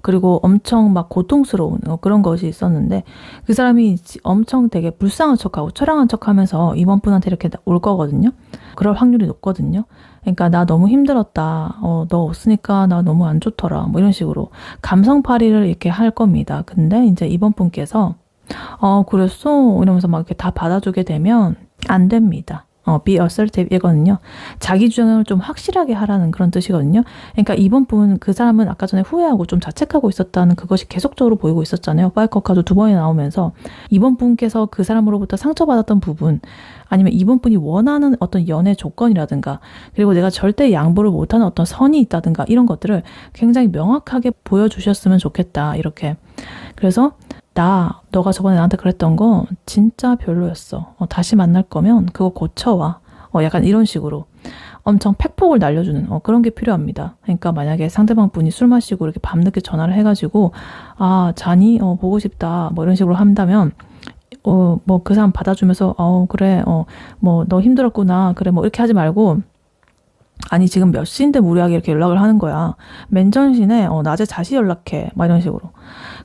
그리고 엄청 막 고통스러운 그런 것이 있었는데 그 사람이 엄청 되게 불쌍한 척하고 처량한 척하면서 이번 분한테 이렇게 올 거거든요. 그럴 확률이 높거든요. 그러니까 나 너무 힘들었다. 너 없으니까 나 너무 안 좋더라. 뭐 이런 식으로 감성팔이를 이렇게 할 겁니다. 근데 이제 이번 분께서 그랬어? 이러면서 막 이렇게 다 받아주게 되면 안 됩니다. be assertive 이거는요. 자기 주장을 좀 확실하게 하라는 그런 뜻이거든요. 그러니까 이번 분 그 사람은 아까 전에 후회하고 좀 자책하고 있었다는 그것이 계속적으로 보이고 있었잖아요. 파이커 카드 두 번이 나오면서 이번 분께서 그 사람으로부터 상처받았던 부분 아니면 이번 분이 원하는 어떤 연애 조건이라든가 그리고 내가 절대 양보를 못하는 어떤 선이 있다든가 이런 것들을 굉장히 명확하게 보여주셨으면 좋겠다. 이렇게. 그래서 너가 저번에 나한테 그랬던 거 진짜 별로였어. 다시 만날 거면 그거 고쳐와. 약간 이런 식으로 엄청 팩폭을 날려주는 그런 게 필요합니다. 그러니까 만약에 상대방 분이 술 마시고 이렇게 밤늦게 전화를 해가지고 자니? 보고 싶다. 뭐 이런 식으로 한다면 뭐 그 사람 받아주면서 그래 뭐 너 힘들었구나. 그래 뭐 이렇게 하지 말고 아니 지금 몇 시인데 무리하게 이렇게 연락을 하는 거야. 맨정신에 낮에 다시 연락해. 막 이런 식으로.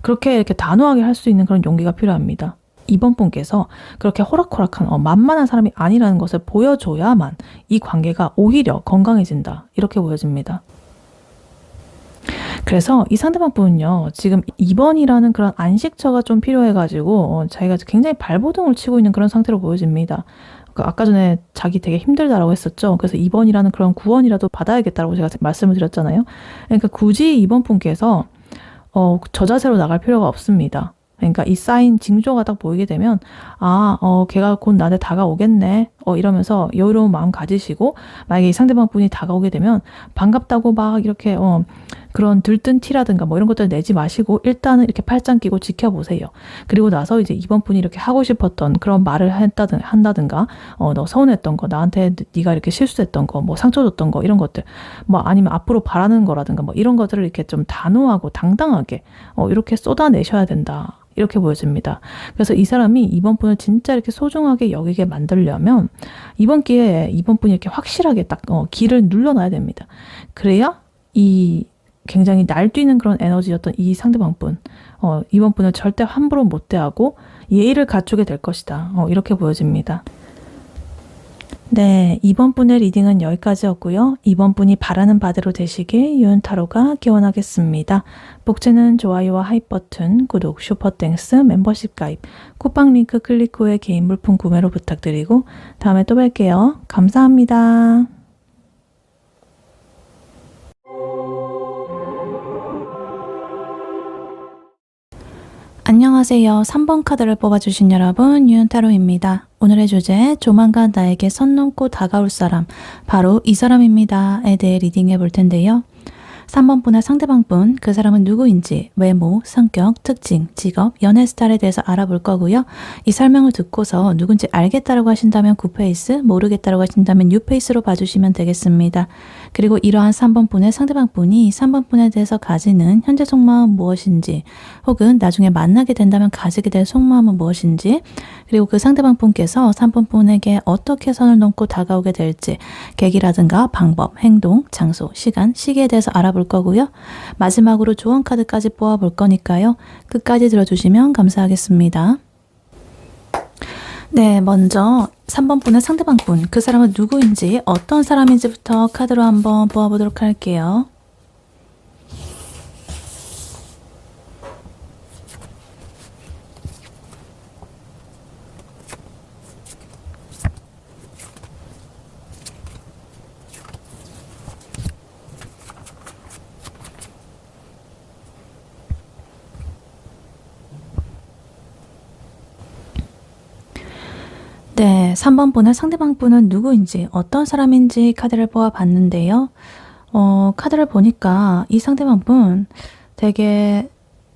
그렇게 이렇게 단호하게 할 수 있는 그런 용기가 필요합니다. 이번 분께서 그렇게 호락호락한 만만한 사람이 아니라는 것을 보여줘야만 이 관계가 오히려 건강해진다. 이렇게 보여집니다. 그래서 이 상대방 분은요. 지금 2번이라는 그런 안식처가 좀 필요해가지고 자기가 굉장히 발버둥을 치고 있는 그런 상태로 보여집니다. 아까 전에 자기 되게 힘들다라고 했었죠. 그래서 2번이라는 그런 구원이라도 받아야겠다라고 제가 말씀을 드렸잖아요. 그러니까 굳이 2번 분께서 저 자세로 나갈 필요가 없습니다. 그러니까 이 사인 징조가 딱 보이게 되면 걔가 곧 나한테 다가오겠네. 이러면서 여유로운 마음 가지시고 만약에 이 상대방 분이 다가오게 되면 반갑다고 막 이렇게 그런 들뜬 티라든가 뭐 이런 것들 내지 마시고 일단은 이렇게 팔짱 끼고 지켜보세요. 그리고 나서 이제 이번 분이 이렇게 하고 싶었던 그런 말을 한다든가 너 서운했던 거 나한테 네가 이렇게 실수했던 거 뭐 상처 줬던 거 이런 것들 뭐 아니면 앞으로 바라는 거라든가 뭐 이런 것들을 이렇게 좀 단호하고 당당하게 이렇게 쏟아내셔야 된다. 이렇게 보여집니다. 그래서 이 사람이 이번 분을 진짜 이렇게 소중하게 여기게 만들려면 이번 기회에 이번 분이 이렇게 확실하게 딱 기를 눌러놔야 됩니다. 그래야 이 굉장히 날뛰는 그런 에너지였던 이 상대방 분 이번 분을 절대 함부로 못 대하고 예의를 갖추게 될 것이다. 이렇게 보여집니다. 네, 이번 분의 리딩은 여기까지였고요. 이번 분이 바라는 바대로 되시길 유은타로가 기원하겠습니다. 복제는 좋아요와 하이 버튼, 구독, 슈퍼땡스, 멤버십 가입, 쿠팡 링크 클릭 후에 개인 물품 구매로 부탁드리고 다음에 또 뵐게요. 감사합니다. 안녕하세요. 3번 카드를 뽑아주신 여러분, 유은타로입니다. 오늘의 주제, 조만간 나에게 선 넘고 다가올 사람, 바로 이 사람입니다에 대해 리딩해 볼 텐데요. 3번 분의 상대방 분, 그 사람은 누구인지, 외모, 성격, 특징, 직업, 연애 스타일에 대해서 알아볼 거고요. 이 설명을 듣고서 누군지 알겠다라고 하신다면 9페이스, 모르겠다라고 하신다면 6페이스로 봐주시면 되겠습니다. 그리고 이러한 3번 분의 상대방 분이 3번 분에 대해서 가지는 현재 속마음 무엇인지, 혹은 나중에 만나게 된다면 가지게 될 속마음은 무엇인지, 그리고 그 상대방 분께서 3번 분에게 어떻게 선을 넘고 다가오게 될지, 계기라든가 방법, 행동, 장소, 시간, 시기에 대해서 알아볼 거고요. 마지막으로 조언 카드까지 뽑아볼 거니까요. 끝까지 들어주시면 감사하겠습니다. 네, 먼저 3번 분의 상대방 분, 그 사람은 누구인지 어떤 사람인지부터 카드로 한번 뽑아보도록 할게요. 네, 3번 분의 상대방 분은 누구인지, 어떤 사람인지 카드를 보아봤는데요. 카드를 보니까 이 상대방 분 되게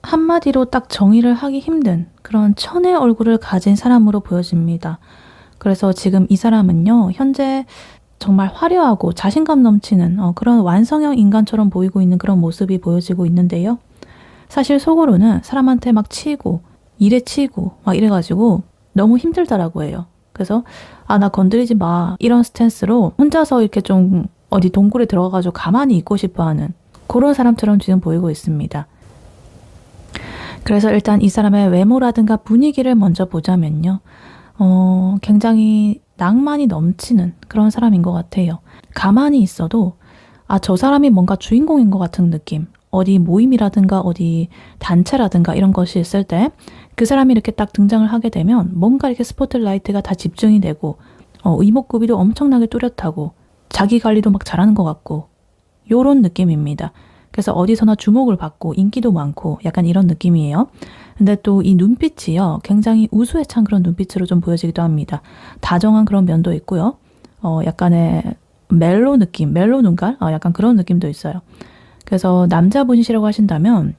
한마디로 딱 정의를 하기 힘든 그런 천의 얼굴을 가진 사람으로 보여집니다. 그래서 지금 이 사람은요, 현재 정말 화려하고 자신감 넘치는 그런 완성형 인간처럼 보이고 있는 그런 모습이 보여지고 있는데요. 사실 속으로는 사람한테 막 치이고 일에 치이고 막 이래가지고 너무 힘들다라고 해요. 그래서 나 건드리지 마 이런 스탠스로 혼자서 이렇게 좀 어디 동굴에 들어가가지고 가만히 있고 싶어하는 그런 사람처럼 지금 보이고 있습니다. 그래서 일단 이 사람의 외모라든가 분위기를 먼저 보자면요. 굉장히 낭만이 넘치는 그런 사람인 것 같아요. 가만히 있어도 저 사람이 뭔가 주인공인 것 같은 느낌. 어디 모임이라든가 어디 단체라든가 이런 것이 있을 때 그 사람이 이렇게 딱 등장을 하게 되면 뭔가 이렇게 스포트라이트가 다 집중이 되고 이목구비도 엄청나게 뚜렷하고 자기 관리도 막 잘하는 것 같고 요런 느낌입니다. 그래서 어디서나 주목을 받고 인기도 많고 약간 이런 느낌이에요. 근데 또 이 눈빛이요. 굉장히 우수에 찬 그런 눈빛으로 좀 보여지기도 합니다. 다정한 그런 면도 있고요. 약간의 멜로 느낌, 멜로 눈깔? 약간 그런 느낌도 있어요. 그래서 남자분이시라고 하신다면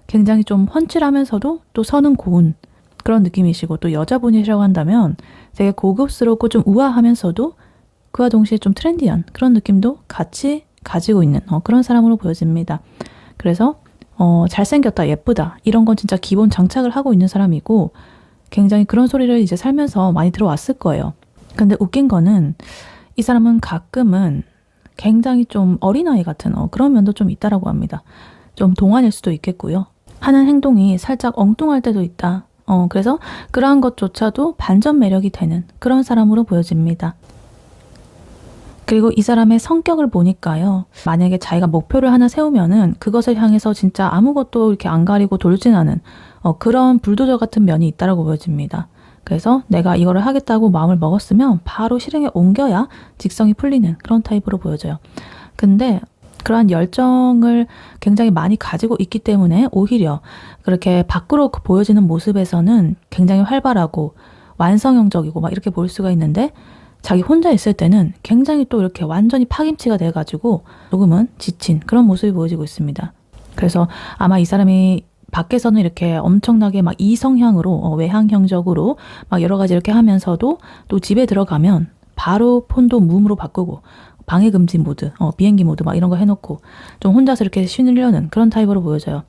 굉장히 좀 훤칠하면서도 또 선은 고운 그런 느낌이시고, 또 여자분이시라고 한다면 되게 고급스럽고 좀 우아하면서도 그와 동시에 좀 트렌디한 그런 느낌도 같이 가지고 있는 그런 사람으로 보여집니다. 그래서 잘생겼다, 예쁘다 이런 건 진짜 기본 장착을 하고 있는 사람이고, 굉장히 그런 소리를 이제 살면서 많이 들어왔을 거예요. 근데 웃긴 거는 이 사람은 가끔은 굉장히 좀 어린아이 같은 그런 면도 좀 있다라고 합니다. 좀 동안일 수도 있겠고요. 하는 행동이 살짝 엉뚱할 때도 있다. 그래서 그러한 것조차도 반전 매력이 되는 그런 사람으로 보여집니다. 그리고 이 사람의 성격을 보니까요. 만약에 자기가 목표를 하나 세우면은 그것을 향해서 진짜 아무것도 이렇게 안 가리고 돌진하는 그런 불도저 같은 면이 있다라고 보여집니다. 그래서 내가 이거를 하겠다고 마음을 먹었으면 바로 실행에 옮겨야 직성이 풀리는 그런 타입으로 보여져요. 근데 그러한 열정을 굉장히 많이 가지고 있기 때문에 오히려 그렇게 밖으로 보여지는 모습에서는 굉장히 활발하고 완성형적이고 막 이렇게 보일 수가 있는데, 자기 혼자 있을 때는 굉장히 또 이렇게 완전히 파김치가 돼가지고 조금은 지친 그런 모습이 보여지고 있습니다. 그래서 아마 이 사람이 밖에서는 이렇게 엄청나게 막 이성향으로 외향형적으로 막 여러 가지 이렇게 하면서도 또 집에 들어가면 바로 폰도 무음으로 바꾸고 방해금지 모드, 비행기 모드 막 이런 거 해놓고 좀 혼자서 이렇게 쉬려는 그런 타입으로 보여져요.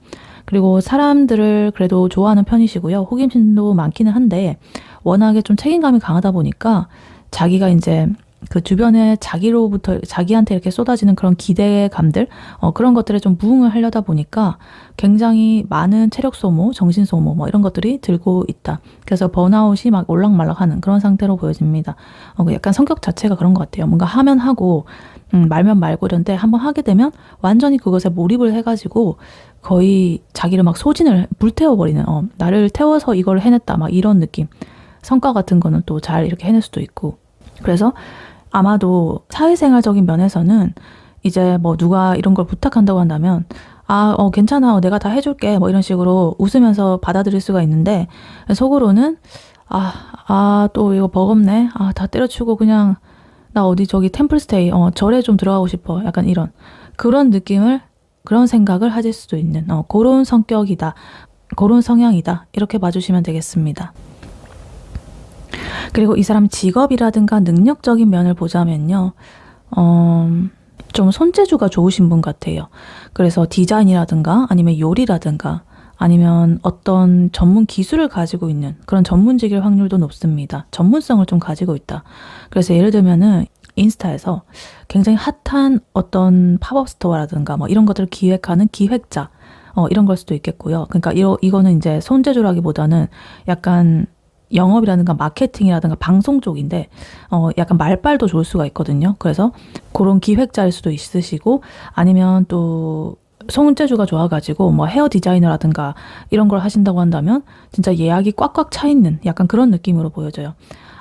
그리고 사람들을 그래도 좋아하는 편이시고요. 호기심도 많기는 한데 워낙에 좀 책임감이 강하다 보니까 자기가 이제 그 주변에 자기로부터 자기한테 이렇게 쏟아지는 그런 기대감들 그런 것들에 좀 부응을 하려다 보니까 굉장히 많은 체력 소모, 정신 소모 뭐 이런 것들이 들고 있다. 그래서 번아웃이 막 올락말락하는 그런 상태로 보여집니다. 약간 성격 자체가 그런 것 같아요. 뭔가 하면 하고 말면 말고 이런데 한번 하게 되면 완전히 그것에 몰입을 해가지고 거의 자기를 막 소진을 불태워버리는 나를 태워서 이걸 해냈다 막 이런 느낌. 성과 같은 거는 또 잘 이렇게 해낼 수도 있고. 그래서 아마도 사회생활적인 면에서는 이제 뭐 누가 이런 걸 부탁한다고 한다면 괜찮아, 내가 다 해줄게 뭐 이런 식으로 웃으면서 받아들일 수가 있는데, 속으로는 또 이거 버겁네, 다 때려치우고 그냥 나 어디 저기 템플스테이 절에 좀 들어가고 싶어, 약간 이런 그런 느낌을, 그런 생각을 하실 수도 있는 그런 성격이다, 그런 성향이다, 이렇게 봐주시면 되겠습니다. 그리고 이 사람 직업이라든가 능력적인 면을 보자면요. 좀 손재주가 좋으신 분 같아요. 그래서 디자인이라든가 아니면 요리라든가 아니면 어떤 전문 기술을 가지고 있는 그런 전문직일 확률도 높습니다. 전문성을 좀 가지고 있다. 그래서 예를 들면은 인스타에서 굉장히 핫한 어떤 팝업 스토어라든가 뭐 이런 것들을 기획하는 기획자 이런 걸 수도 있겠고요. 그러니까 이거는 이제 손재주라기보다는 약간 영업이라든가 마케팅이라든가 방송 쪽인데 약간 말빨도 좋을 수가 있거든요. 그래서 그런 기획자일 수도 있으시고, 아니면 또 손재주가 좋아가지고 뭐 헤어 디자이너라든가 이런 걸 하신다고 한다면 진짜 예약이 꽉꽉 차 있는 약간 그런 느낌으로 보여져요.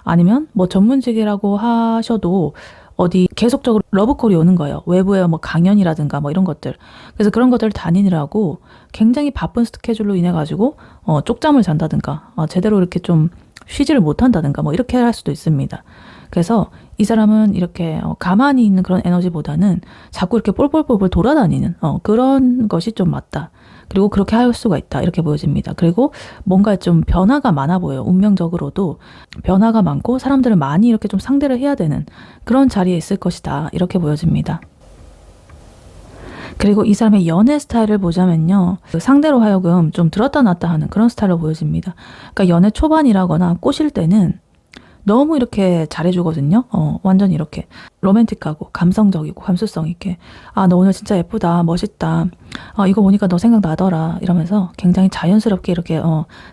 아니면 뭐 전문직이라고 하셔도 어디 계속적으로 러브콜이 오는 거예요. 외부에 뭐 강연이라든가 뭐 이런 것들. 그래서 그런 것들을 다니느라고 굉장히 바쁜 스케줄로 인해 가지고 쪽잠을 잔다든가 제대로 이렇게 좀 쉬지를 못한다든가 뭐 이렇게 할 수도 있습니다. 그래서 이 사람은 이렇게 가만히 있는 그런 에너지보다는 자꾸 이렇게 볼볼볼볼 돌아다니는 그런 것이 좀 맞다. 그리고 그렇게 할 수가 있다. 이렇게 보여집니다. 그리고 뭔가 좀 변화가 많아 보여요. 운명적으로도 변화가 많고 사람들을 많이 이렇게 좀 상대를 해야 되는 그런 자리에 있을 것이다. 이렇게 보여집니다. 그리고 이 사람의 연애 스타일을 보자면요. 그 상대로 하여금 좀 들었다 놨다 하는 그런 스타일로 보여집니다. 그러니까 연애 초반이라거나 꼬실 때는 너무 이렇게 잘해주거든요. 완전 이렇게 로맨틱하고 감성적이고 감수성 있게 너 오늘 진짜 예쁘다, 멋있다. 이거 보니까 너 생각나더라. 이러면서 굉장히 자연스럽게 이렇게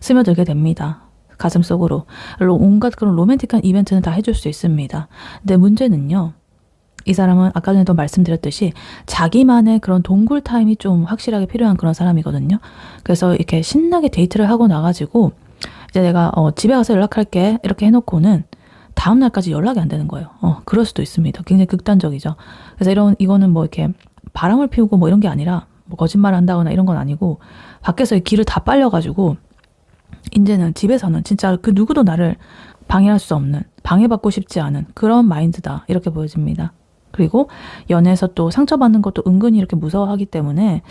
스며들게 됩니다. 가슴 속으로. 온갖 그런 로맨틱한 이벤트는 다 해줄 수 있습니다. 근데 문제는요. 이 사람은 아까 전에도 말씀드렸듯이 자기만의 그런 동굴 타임이 좀 확실하게 필요한 그런 사람이거든요. 그래서 이렇게 신나게 데이트를 하고 나가지고 이제 내가 집에 가서 연락할게 이렇게 해놓고는 다음 날까지 연락이 안 되는 거예요. 그럴 수도 있습니다. 굉장히 극단적이죠. 그래서 이거는 뭐 이렇게 바람을 피우고 뭐 이런 게 아니라 뭐 거짓말을 한다거나 이런 건 아니고 밖에서 길을 다 빨려가지고 이제는 집에서는 진짜 그 누구도 나를 방해할 수 없는, 방해받고 싶지 않은 그런 마인드다 이렇게 보여집니다. 그리고 연애에서 또 상처받는 것도 은근히 이렇게 무서워하기 때문에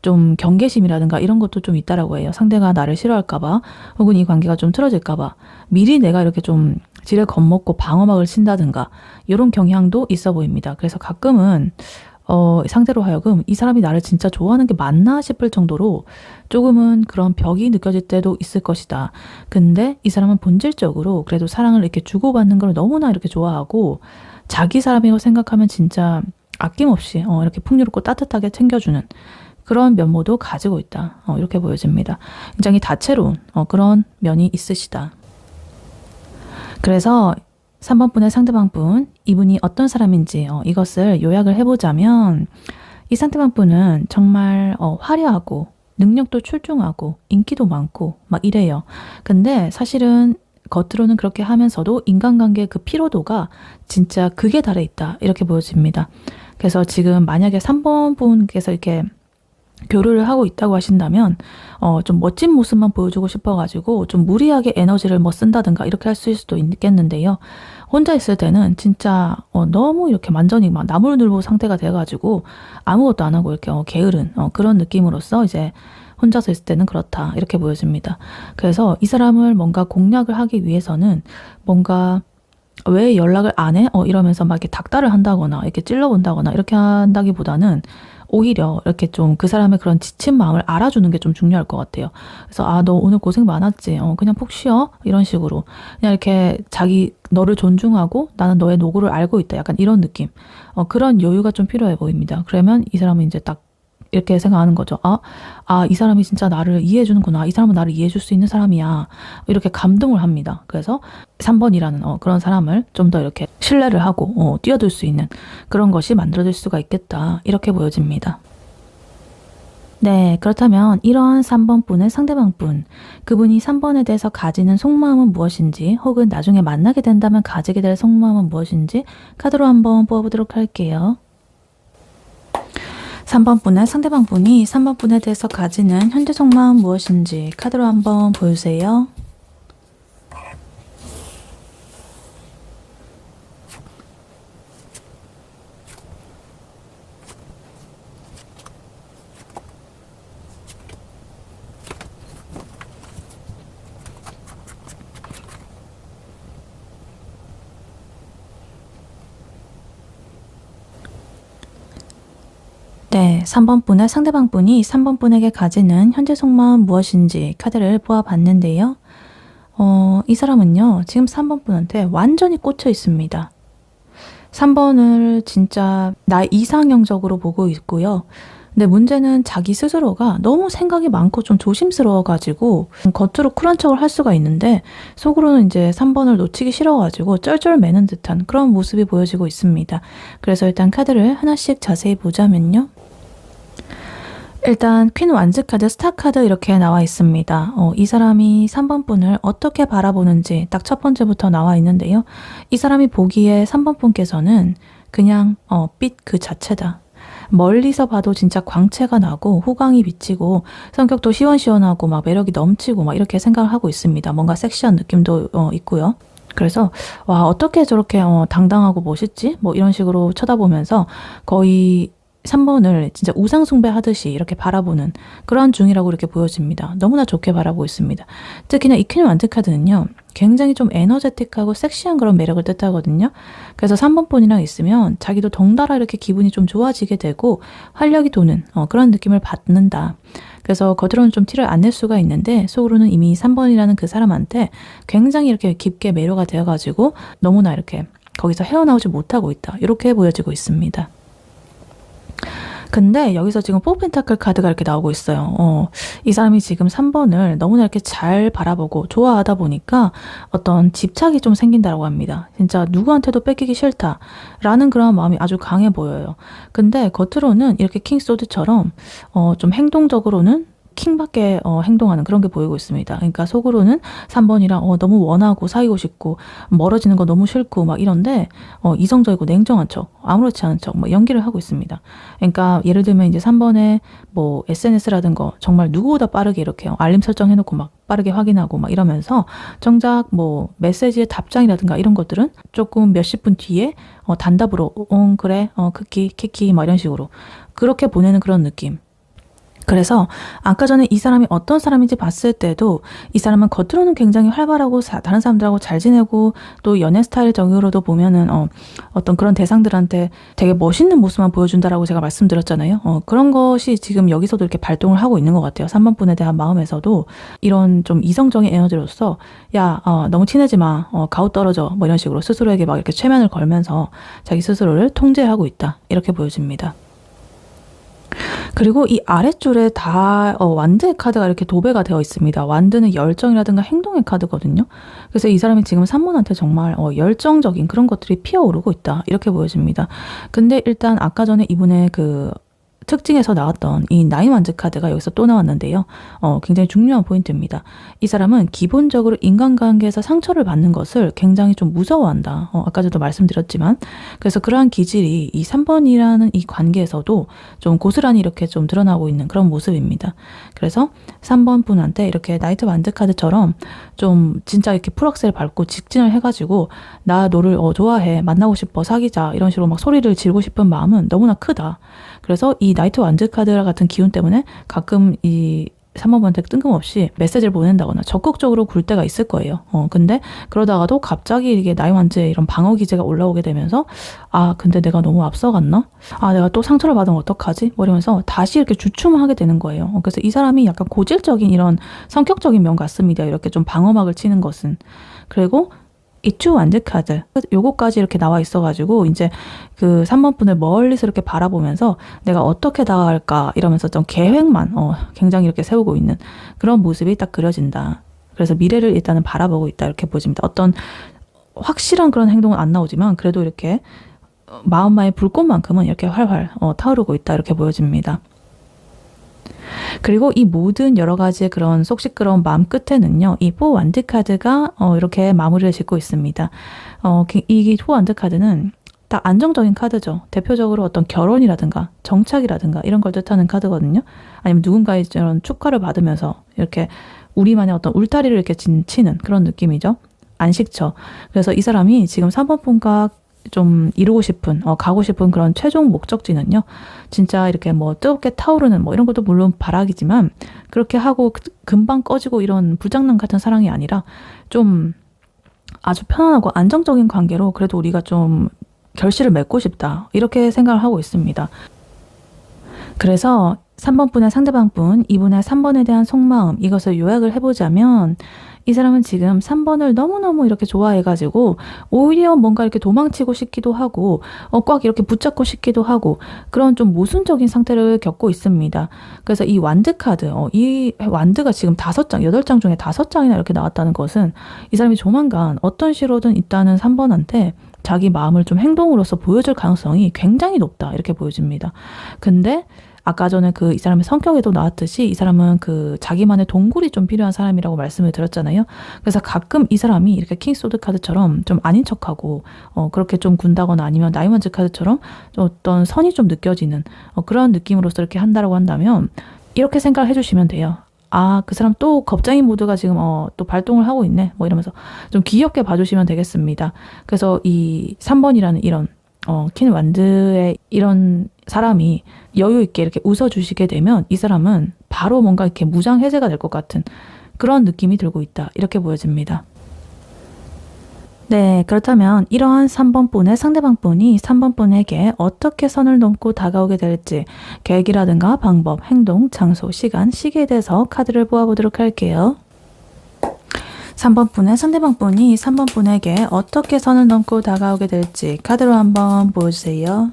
좀 경계심이라든가 이런 것도 좀 있다라고 해요. 상대가 나를 싫어할까봐 혹은 이 관계가 좀 틀어질까봐 미리 내가 이렇게 좀 지레 겁먹고 방어막을 친다든가 이런 경향도 있어 보입니다. 그래서 가끔은 상대로 하여금 이 사람이 나를 진짜 좋아하는 게 맞나 싶을 정도로 조금은 그런 벽이 느껴질 때도 있을 것이다. 근데 이 사람은 본질적으로 그래도 사랑을 이렇게 주고받는 걸 너무나 이렇게 좋아하고 자기 사람이라고 생각하면 진짜 아낌없이 이렇게 풍요롭고 따뜻하게 챙겨주는 그런 면모도 가지고 있다. 이렇게 보여집니다. 굉장히 다채로운 그런 면이 있으시다. 그래서 3번 분의 상대방 분, 이분이 어떤 사람인지 이것을 요약을 해보자면 이 상대방 분은 정말 화려하고 능력도 출중하고 인기도 많고 막 이래요. 근데 사실은 겉으로는 그렇게 하면서도 인간관계의 그 피로도가 진짜 극에 달해 있다. 이렇게 보여집니다. 그래서 지금 만약에 3번 분께서 이렇게 교류를 하고 있다고 하신다면 좀 멋진 모습만 보여주고 싶어가지고 좀 무리하게 에너지를 뭐 쓴다든가 이렇게 할 수도 있겠는데요. 혼자 있을 때는 진짜 너무 이렇게 완전히 막 나무늘보 상태가 돼가지고 아무것도 안 하고 이렇게 게으른 그런 느낌으로써 이제 혼자서 있을 때는 그렇다 이렇게 보여집니다. 그래서 이 사람을 뭔가 공략을 하기 위해서는 뭔가 왜 연락을 안 해? 이러면서 막 이렇게 닥달을 한다거나 이렇게 찔러본다거나 이렇게 한다기보다는 오히려 이렇게 좀 그 사람의 그런 지친 마음을 알아주는 게 좀 중요할 것 같아요. 그래서 너 오늘 고생 많았지? 그냥 푹 쉬어? 이런 식으로 그냥 이렇게 자기 너를 존중하고 나는 너의 노고를 알고 있다. 약간 이런 느낌. 그런 여유가 좀 필요해 보입니다. 그러면 이 사람은 이제 딱 이렇게 생각하는 거죠. 이 사람이 진짜 나를 이해해 주는구나. 이 사람은 나를 이해해 줄 수 있는 사람이야. 이렇게 감동을 합니다. 그래서 3번이라는 그런 사람을 좀 더 이렇게 신뢰를 하고 뛰어들 수 있는 그런 것이 만들어질 수가 있겠다. 이렇게 보여집니다. 네, 그렇다면 이러한 3번 분의 상대방 분, 그분이 3번에 대해서 가지는 속마음은 무엇인지 혹은 나중에 만나게 된다면 가지게 될 속마음은 무엇인지 카드로 한번 뽑아보도록 할게요. 3번 분의 상대방 분이 3번 분에 대해서 가지는 현재 속마음 무엇인지 카드로 한번 보여주세요. 네, 3번 분의 상대방 분이 3번 분에게 가지는 현재 속마음 무엇인지 카드를 보아봤는데요. 이 사람은요, 지금 3번 분한테 완전히 꽂혀 있습니다. 3번을 진짜 나의 이상형적으로 보고 있고요. 근데 문제는 자기 스스로가 너무 생각이 많고 좀 조심스러워가지고 겉으로 쿨한 척을 할 수가 있는데 속으로는 이제 3번을 놓치기 싫어가지고 쩔쩔매는 듯한 그런 모습이 보여지고 있습니다. 그래서 일단 카드를 하나씩 자세히 보자면요. 일단 퀸 완즈 카드, 스타 카드 이렇게 나와 있습니다. 이 사람이 3번 분을 어떻게 바라보는지 딱 첫 번째부터 나와 있는데요. 이 사람이 보기에 3번 분께서는 그냥 빛 그 자체다. 멀리서 봐도 진짜 광채가 나고 호강이 비치고 성격도 시원시원하고 막 매력이 넘치고 막 이렇게 생각을 하고 있습니다. 뭔가 섹시한 느낌도 있고요. 그래서 와, 어떻게 저렇게 당당하고 멋있지? 뭐 이런 식으로 쳐다보면서 거의 3번을 진짜 우상숭배하듯이 이렇게 바라보는 그런 중이라고 이렇게 보여집니다. 너무나 좋게 바라보고 있습니다. 특히나 이 퀸 완드카드는요. 굉장히 좀 에너제틱하고 섹시한 그런 매력을 뜻하거든요. 그래서 3번 분이랑 있으면 자기도 덩달아 이렇게 기분이 좀 좋아지게 되고 활력이 도는 그런 느낌을 받는다. 그래서 겉으로는 좀 티를 안 낼 수가 있는데 속으로는 이미 3번이라는 그 사람한테 굉장히 이렇게 깊게 매료가 되어가지고 너무나 이렇게 거기서 헤어나오지 못하고 있다. 이렇게 보여지고 있습니다. 근데 여기서 지금 4펜타클 카드가 이렇게 나오고 있어요. 이 사람이 지금 3번을 너무나 이렇게 잘 바라보고 좋아하다 보니까 어떤 집착이 좀 생긴다고 합니다. 진짜 누구한테도 뺏기기 싫다라는 그런 마음이 아주 강해 보여요. 근데 겉으로는 이렇게 킹소드처럼 좀 행동적으로는 킹밖에 행동하는 그런 게 보이고 있습니다. 그러니까 속으로는 3번이랑 너무 원하고 사귀고 싶고 멀어지는 거 너무 싫고 막 이런데 이성적이고 냉정한 척, 아무렇지 않은 척 뭐 연기를 하고 있습니다. 그러니까 예를 들면 이제 3번에 뭐 SNS라든가 정말 누구보다 빠르게 이렇게 알림 설정해놓고 막 빠르게 확인하고 막 이러면서 정작 뭐 메시지의 답장이라든가 이런 것들은 조금 몇십 분 뒤에 단답으로 그래 크키 키키 막 이런 식으로 그렇게 보내는 그런 느낌. 그래서 아까 전에 이 사람이 어떤 사람인지 봤을 때도 이 사람은 겉으로는 굉장히 활발하고 다른 사람들하고 잘 지내고 또 연애 스타일적으로도 보면은 어떤 그런 대상들한테 되게 멋있는 모습만 보여준다라고 제가 말씀드렸잖아요. 그런 것이 지금 여기서도 이렇게 발동을 하고 있는 것 같아요. 3번 분에 대한 마음에서도 이런 좀 이성적인 에너지로서 야 너무 친해지 마. 가오 떨어져. 뭐 이런 식으로 스스로에게 막 이렇게 최면을 걸면서 자기 스스로를 통제하고 있다. 이렇게 보여집니다. 그리고 이 아래줄에 다 완드의 카드가 이렇게 도배가 되어 있습니다. 완드는 열정이라든가 행동의 카드거든요. 그래서 이 사람이 지금 3번한테 정말 열정적인 그런 것들이 피어오르고 있다. 이렇게 보여집니다. 근데 일단 아까 전에 이분의 그 특징에서 나왔던 이 나인 완즈 카드가 여기서 또 나왔는데요. 굉장히 중요한 포인트입니다. 이 사람은 기본적으로 인간관계에서 상처를 받는 것을 굉장히 좀 무서워한다. 아까 전에도 말씀드렸지만 그래서 그러한 기질이 이 3번이라는 이 관계에서도 좀 고스란히 이렇게 좀 드러나고 있는 그런 모습입니다. 그래서 3번 분한테 이렇게 나이트 완즈 카드처럼 좀 진짜 이렇게 풀악셀 밟고 직진을 해가지고 나 너를 좋아해 만나고 싶어 사귀자 이런 식으로 막 소리를 지르고 싶은 마음은 너무나 크다. 그래서 이 나이트 완즈 카드 같은 기운 때문에 가끔 이 3번한테 뜬금없이 메시지를 보낸다거나 적극적으로 굴 때가 있을 거예요. 근데 그러다가도 갑자기 이게 나이 완즈의 이런 방어 기제가 올라오게 되면서 근데 내가 너무 앞서갔나? 내가 또 상처를 받으면 어떡하지? 뭐 이러면서 다시 이렇게 주춤하게 되는 거예요. 그래서 이 사람이 약간 고질적인 이런 성격적인 면 같습니다. 이렇게 좀 방어막을 치는 것은. 그리고 이 투 완드 카드 요거까지 이렇게 나와 있어가지고 이제 그 3번 분을 멀리서 이렇게 바라보면서 내가 어떻게 다가갈까 이러면서 좀 계획만 굉장히 이렇게 세우고 있는 그런 모습이 딱 그려진다. 그래서 미래를 일단은 바라보고 있다 이렇게 보여집니다. 어떤 확실한 그런 행동은 안 나오지만 그래도 이렇게 마음만의 불꽃만큼은 이렇게 활활 타오르고 있다 이렇게 보여집니다. 그리고 이 모든 여러 가지의 그런 속 시끄러운 마음 끝에는요, 이 4 완드 카드가 이렇게 마무리를 짓고 있습니다. 이 4 완드 카드는 딱 안정적인 카드죠. 대표적으로 어떤 결혼이라든가 정착이라든가 이런 걸 뜻하는 카드거든요. 아니면 누군가의 이런 축하를 받으면서 이렇게 우리만의 어떤 울타리를 이렇게 치는 그런 느낌이죠. 안식처. 그래서 이 사람이 지금 3번 분과 좀 이루고 싶은, 가고 싶은 그런 최종 목적지는요, 진짜 이렇게 뭐 뜨겁게 타오르는 뭐 이런 것도 물론 바라기지만, 그렇게 하고 금방 꺼지고 이런 불장난 같은 사랑이 아니라, 좀 아주 편안하고 안정적인 관계로 그래도 우리가 좀 결실을 맺고 싶다. 이렇게 생각을 하고 있습니다. 그래서 3번 분의 상대방 분, 이분의 3번에 대한 속마음, 이것을 요약을 해보자면, 이 사람은 지금 3번을 너무너무 이렇게 좋아해가지고 오히려 뭔가 이렇게 도망치고 싶기도 하고 꽉 이렇게 붙잡고 싶기도 하고 그런 좀 모순적인 상태를 겪고 있습니다. 그래서 이 완드 카드, 이 완드가 지금 5장, 8장 중에 5장이나 이렇게 나왔다는 것은 이 사람이 조만간 어떤 시로든 있다는 3번한테 자기 마음을 좀 행동으로서 보여줄 가능성이 굉장히 높다 이렇게 보여집니다. 근데 아까 전에 이 사람의 성격에도 나왔듯이 이 사람은 자기만의 동굴이 좀 필요한 사람이라고 말씀을 드렸잖아요. 그래서 가끔 이 사람이 이렇게 킹소드 카드처럼 좀 아닌 척하고 그렇게 좀 군다거나 아니면 나이먼즈 카드처럼 좀 어떤 선이 좀 느껴지는 그런 느낌으로서 이렇게 한다라고 한다면 이렇게 생각을 해주시면 돼요. 아, 그 사람 또 겁쟁이 모드가 지금 또 발동을 하고 있네. 뭐 이러면서 좀 귀엽게 봐주시면 되겠습니다. 그래서 이 3번이라는 이런 퀸 완드의 이런 사람이 여유 있게 이렇게 웃어주시게 되면 이 사람은 바로 뭔가 이렇게 무장 해제가 될 것 같은 그런 느낌이 들고 있다. 이렇게 보여집니다. 네, 그렇다면 이러한 3번 분의 상대방 분이 3번 분에게 어떻게 선을 넘고 다가오게 될지 계획이라든가 방법, 행동, 장소, 시간, 시기에 대해서 카드를 보아보도록 할게요. 3번 분의 상대방 분이 3번 분에게 어떻게 선을 넘고 다가오게 될지 카드로 한번 보여주세요.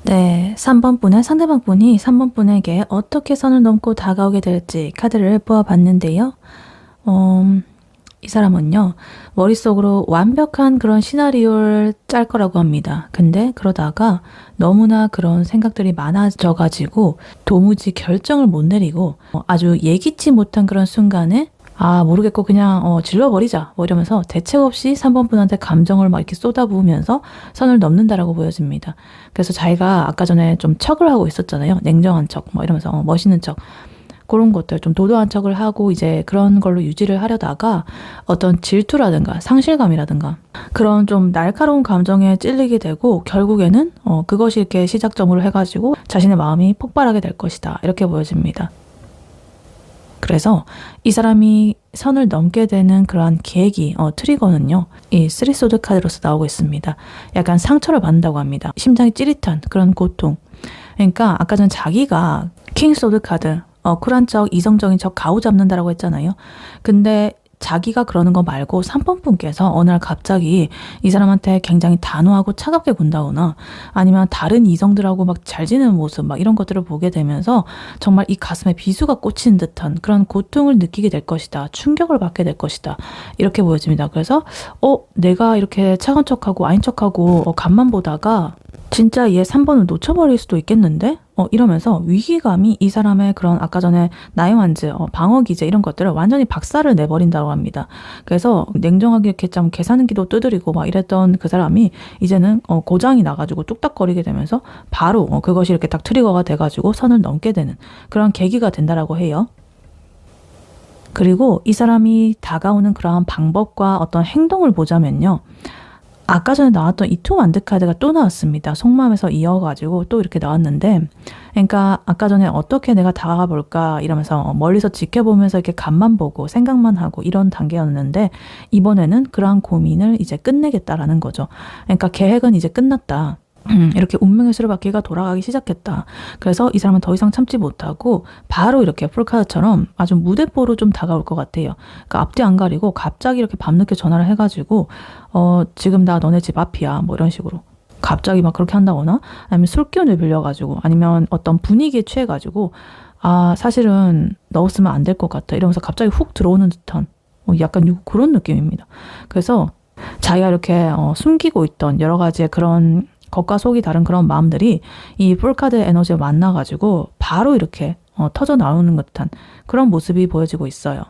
네, 3번 분의 상대방 분이 3번 분에게 어떻게 선을 넘고 다가오게 될지 카드를 보아봤는데요. 이 사람은요, 머릿속으로 완벽한 그런 시나리오를 짤 거라고 합니다. 근데 그러다가 너무나 그런 생각들이 많아져가지고 도무지 결정을 못 내리고 아주 예기치 못한 그런 순간에 아, 모르겠고 그냥 질러버리자 뭐 이러면서 대책 없이 3번 분한테 감정을 막 이렇게 쏟아부으면서 선을 넘는다라고 보여집니다. 그래서 자기가 아까 전에 좀 척을 하고 있었잖아요. 냉정한 척 뭐 이러면서 멋있는 척 그런 것들 좀 도도한 척을 하고 이제 그런 걸로 유지를 하려다가 어떤 질투라든가 상실감이라든가 그런 좀 날카로운 감정에 찔리게 되고 결국에는 그것이 이렇게 시작점으로 해가지고 자신의 마음이 폭발하게 될 것이다. 이렇게 보여집니다. 그래서 이 사람이 선을 넘게 되는 그러한 계획이 트리거는요. 이 3소드 카드로서 나오고 있습니다. 약간 상처를 받는다고 합니다. 심장이 찌릿한 그런 고통. 그러니까 아까 전 자기가 킹소드 카드 쿨한 척, 이성적인 척 가오 잡는다라고 했잖아요. 근데 자기가 그러는 거 말고 3번 분께서 어느 날 갑자기 이 사람한테 굉장히 단호하고 차갑게 군다거나 아니면 다른 이성들하고 막 잘 지내는 모습 막 이런 것들을 보게 되면서 정말 이 가슴에 비수가 꽂힌 듯한 그런 고통을 느끼게 될 것이다. 충격을 받게 될 것이다. 이렇게 보여집니다. 그래서 내가 이렇게 차가운 척하고 아닌 척하고 간만 보다가 진짜 얘 3번을 놓쳐버릴 수도 있겠는데? 이러면서 위기감이 이 사람의 그런 아까 전에 나이완즈, 방어기제 이런 것들을 완전히 박살을 내버린다고 합니다. 그래서 냉정하게 이렇게 좀 계산기도 두드리고 막 이랬던 그 사람이 이제는 고장이 나가지고 뚝딱거리게 되면서 바로 그것이 이렇게 딱 트리거가 돼가지고 선을 넘게 되는 그런 계기가 된다라고 해요. 그리고 이 사람이 다가오는 그러한 방법과 어떤 행동을 보자면요. 아까 전에 나왔던 이 투 완드 카드가 또 나왔습니다. 속마음에서 이어가지고 또 이렇게 나왔는데 그러니까 아까 전에 어떻게 내가 다가가 볼까 이러면서 멀리서 지켜보면서 이렇게 간만 보고 생각만 하고 이런 단계였는데 이번에는 그러한 고민을 이제 끝내겠다라는 거죠. 그러니까 계획은 이제 끝났다. 이렇게 운명의 수레바퀴가 돌아가기 시작했다. 그래서 이 사람은 더 이상 참지 못하고 바로 이렇게 풀카드처럼 아주 무대뽀로 좀 다가올 것 같아요. 그러니까 앞뒤 안 가리고 갑자기 이렇게 밤늦게 전화를 해가지고 지금 나 너네 집 앞이야 뭐 이런 식으로 갑자기 막 그렇게 한다거나 아니면 술기운을 빌려가지고 아니면 어떤 분위기에 취해가지고 아 사실은 넣었으면 안 될 것 같아 이러면서 갑자기 훅 들어오는 듯한 약간 그런 느낌입니다. 그래서 자기가 이렇게 숨기고 있던 여러 가지의 그런 겉과 속이 다른 그런 마음들이 이 풀카드 에너지를 만나가지고 바로 이렇게 터져 나오는 듯한 그런 모습이 보여지고 있어요.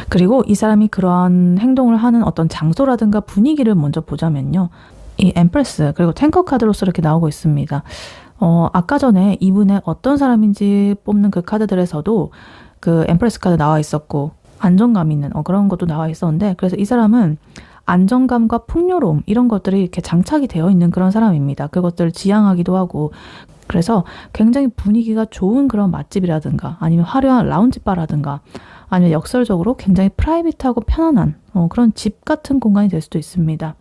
그리고 이 사람이 그러한 행동을 하는 어떤 장소라든가 분위기를 먼저 보자면요. 이 엠프레스 그리고 탱커 카드로서 이렇게 나오고 있습니다. 아까 전에 이분의 어떤 사람인지 뽑는 그 카드들에서도 그 엠프레스 카드 나와 있었고 안정감 있는 그런 것도 나와 있었는데 그래서 이 사람은 안정감과 풍요로움 이런 것들이 이렇게 장착이 되어 있는 그런 사람입니다. 그것들을 지향하기도 하고 그래서 굉장히 분위기가 좋은 그런 맛집이라든가 아니면 화려한 라운지바라든가 아니면 역설적으로 굉장히 프라이빗하고 편안한 그런 집 같은 공간이 될 수도 있습니다.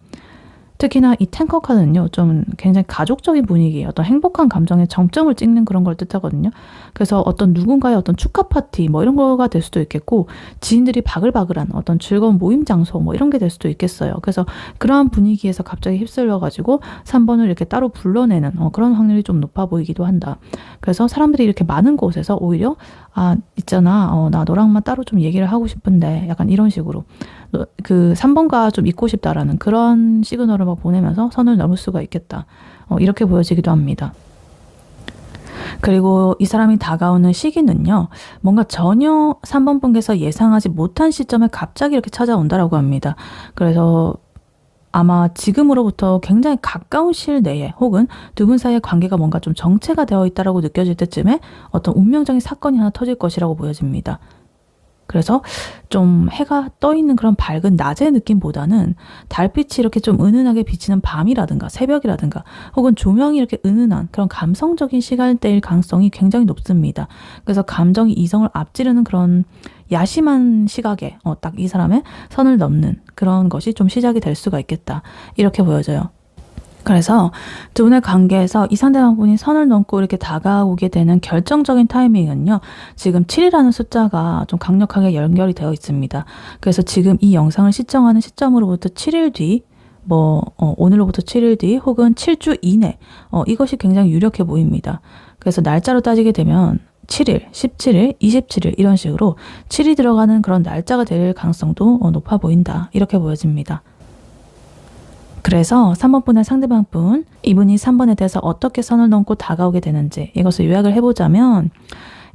특히나 이 탱커 카드는요, 좀 굉장히 가족적인 분위기, 어떤 행복한 감정의 정점을 찍는 그런 걸 뜻하거든요. 그래서 어떤 누군가의 어떤 축하 파티 뭐 이런 거가 될 수도 있겠고, 지인들이 바글바글한 어떤 즐거운 모임 장소 뭐 이런 게 될 수도 있겠어요. 그래서 그러한 분위기에서 갑자기 휩쓸려가지고 3번을 이렇게 따로 불러내는 그런 확률이 좀 높아 보이기도 한다. 그래서 사람들이 이렇게 많은 곳에서 오히려 있잖아, 나 너랑만 따로 좀 얘기를 하고 싶은데 약간 이런 식으로 그 3번과 좀 있고 싶다라는 그런 시그널을 막 보내면서 선을 넘을 수가 있겠다. 이렇게 보여지기도 합니다. 그리고 이 사람이 다가오는 시기는요, 뭔가 전혀 3번 분께서 예상하지 못한 시점에 갑자기 이렇게 찾아온다라고 합니다. 그래서 아마 지금으로부터 굉장히 가까운 시일 내에 혹은 두 분 사이의 관계가 뭔가 좀 정체가 되어 있다라고 느껴질 때쯤에 어떤 운명적인 사건이 하나 터질 것이라고 보여집니다. 그래서 좀 해가 떠 있는 그런 밝은 낮의 느낌보다는 달빛이 이렇게 좀 은은하게 비치는 밤이라든가 새벽이라든가 혹은 조명이 이렇게 은은한 그런 감성적인 시간대일 가능성이 굉장히 높습니다. 그래서 감정이 이성을 앞지르는 그런 야심한 시각에 딱 이 사람의 선을 넘는 그런 것이 좀 시작이 될 수가 있겠다. 이렇게 보여져요. 그래서 두 분의 관계에서 이 상대방분이 선을 넘고 이렇게 다가오게 되는 결정적인 타이밍은요, 지금 7이라는 숫자가 좀 강력하게 연결이 되어 있습니다. 그래서 지금 이 영상을 시청하는 시점으로부터 7일 뒤, 오늘로부터 7일 뒤 혹은 7주 이내, 이것이 굉장히 유력해 보입니다. 그래서 날짜로 따지게 되면 7일, 17일, 27일 이런 식으로 7이 들어가는 그런 날짜가 될 가능성도 높아 보인다. 이렇게 보여집니다. 그래서 3번 분의 상대방 분, 이분이 3번에 대해서 어떻게 선을 넘고 다가오게 되는지 이것을 요약을 해보자면,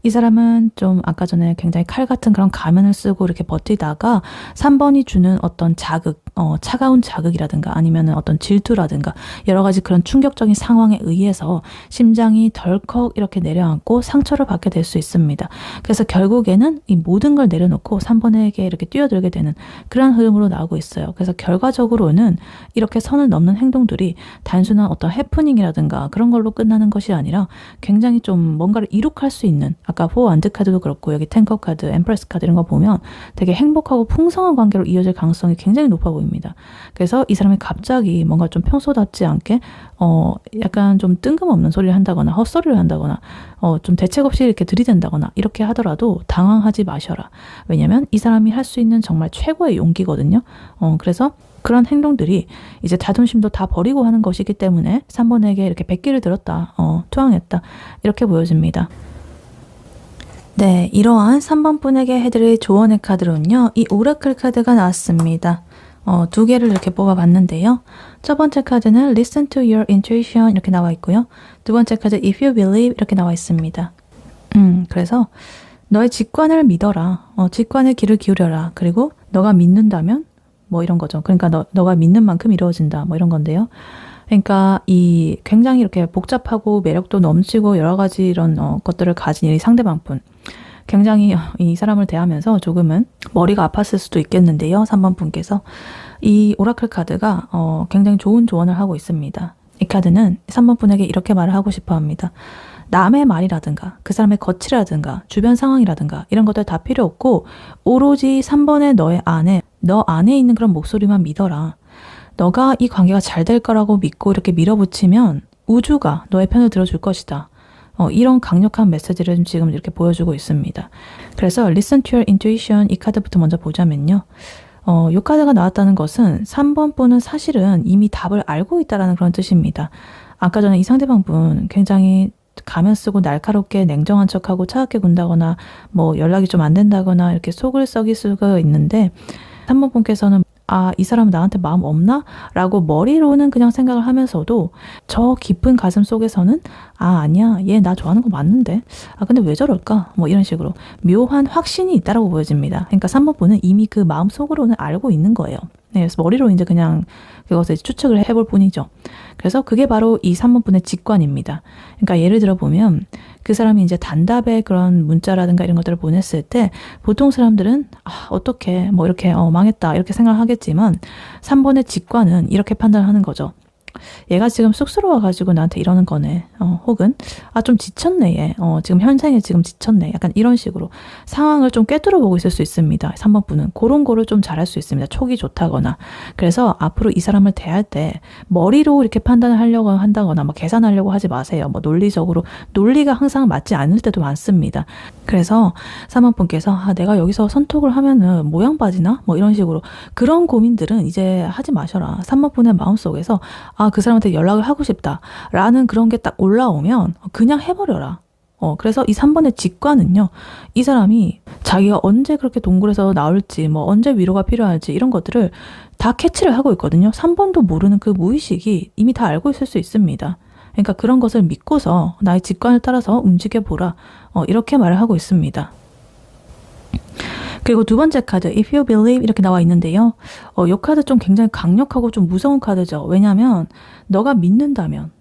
이 사람은 좀 아까 전에 굉장히 칼 같은 그런 가면을 쓰고 이렇게 버티다가 3번이 주는 어떤 자극, 차가운 자극이라든가 아니면 어떤 질투라든가 여러 가지 그런 충격적인 상황에 의해서 심장이 덜컥 이렇게 내려앉고 상처를 받게 될 수 있습니다. 그래서 결국에는 이 모든 걸 내려놓고 3번에게 이렇게 뛰어들게 되는 그런 흐름으로 나오고 있어요. 그래서 결과적으로는 이렇게 선을 넘는 행동들이 단순한 어떤 해프닝이라든가 그런 걸로 끝나는 것이 아니라 굉장히 좀 뭔가를 이룩할 수 있는, 아까 포워드 카드도 그렇고 여기 탱커 카드, 엠프레스 카드 이런 거 보면 되게 행복하고 풍성한 관계로 이어질 가능성이 굉장히 높아 보입니다. 그래서 이 사람이 갑자기 뭔가 좀 평소답지 않게 약간 좀 뜬금없는 소리를 한다거나 헛소리를 한다거나 좀 대책 없이 이렇게 들이댄다거나 이렇게 하더라도 당황하지 마셔라. 왜냐면 이 사람이 할 수 있는 정말 최고의 용기거든요. 그래서 그런 행동들이 이제 자존심도 다 버리고 하는 것이기 때문에 3번에게 이렇게 백기를 들었다, 투항했다 이렇게 보여집니다. 네, 이러한 3번 분에게 해드릴 조언의 카드로는요, 이 오라클 카드가 나왔습니다. 두 개를 이렇게 뽑아봤는데요. 첫 번째 카드는 Listen to your intuition 이렇게 나와 있고요. 두 번째 카드 If you believe 이렇게 나와 있습니다. 그래서 너의 직관을 믿어라. 직관의 귀를 기울여라. 그리고 너가 믿는다면 뭐 이런 거죠. 그러니까 너가 믿는 만큼 이루어진다. 뭐 이런 건데요. 그러니까 이 굉장히 이렇게 복잡하고 매력도 넘치고 여러 가지 이런 것들을 가진 이 상대방분, 굉장히 이 사람을 대하면서 조금은 머리가 아팠을 수도 있겠는데요. 3번 분께서 이 오라클 카드가 굉장히 좋은 조언을 하고 있습니다. 이 카드는 3번 분에게 이렇게 말을 하고 싶어 합니다. 남의 말이라든가 그 사람의 거칠이라든가 주변 상황이라든가 이런 것들 다 필요 없고 오로지 3번의 너 안에 있는 그런 목소리만 믿어라. 너가 이 관계가 잘 될 거라고 믿고 이렇게 밀어붙이면 우주가 너의 편을 들어줄 것이다. 이런 강력한 메시지를 지금 이렇게 보여주고 있습니다. 그래서 Listen to your intuition 이 카드부터 먼저 보자면요. 이 카드가 나왔다는 것은 3번 분은 사실은 이미 답을 알고 있다는 그런 뜻입니다. 아까 전에 이 상대방 분 굉장히 가면 쓰고 날카롭게 냉정한 척하고 차갑게 군다거나 뭐 연락이 좀 안 된다거나 이렇게 속을 썩일 수가 있는데 3번 분께서는 이 사람은 나한테 마음 없나? 라고 머리로는 그냥 생각을 하면서도 저 깊은 가슴 속에서는 아니야, 얘 나 좋아하는 거 맞는데 근데 왜 저럴까? 뭐 이런 식으로 묘한 확신이 있다라고 보여집니다. 그러니까 3번 분은 이미 그 마음 속으로는 알고 있는 거예요. 네, 그래서 머리로 이제 그냥 그것을 추측을 해볼 뿐이죠. 그래서 그게 바로 이 3번 분의 직관입니다. 그러니까 예를 들어 보면 그 사람이 이제 단답의 그런 문자라든가 이런 것들을 보냈을 때 보통 사람들은 어떻게 뭐 이렇게 망했다 이렇게 생각을 하겠지만 3번의 직관은 이렇게 판단을 하는 거죠. 얘가 지금 쑥스러워가지고 나한테 이러는 거네. 혹은, 좀 지쳤네, 얘. 지금 현생에 지금 지쳤네. 약간 이런 식으로 상황을 좀 꿰뚫어 보고 있을 수 있습니다. 3번 분은. 그런 거를 좀 잘할 수 있습니다. 촉이 좋다거나. 그래서 앞으로 이 사람을 대할 때 머리로 이렇게 판단을 하려고 한다거나, 뭐 계산하려고 하지 마세요. 뭐 논리적으로. 논리가 항상 맞지 않을 때도 많습니다. 그래서 3번 분께서, 내가 여기서 선톡을 하면은 모양 빠지나? 뭐 이런 식으로. 그런 고민들은 이제 하지 마셔라. 3번 분의 마음속에서, 그 사람한테 연락을 하고 싶다 라는 그런 게 딱 올라오면 그냥 해버려라. 그래서 이 3번의 직관은요, 이 사람이 자기가 언제 그렇게 동굴에서 나올지, 뭐 언제 위로가 필요할지 이런 것들을 다 캐치를 하고 있거든요. 3번도 모르는 그 무의식이 이미 다 알고 있을 수 있습니다. 그러니까 그런 것을 믿고서 나의 직관을 따라서 움직여보라. 이렇게 말을 하고 있습니다. 그리고 두 번째 카드, If you believe 이렇게 나와 있는데요. 이 카드 좀 굉장히 강력하고 좀 무서운 카드죠. 왜냐하면 너가 믿는다면,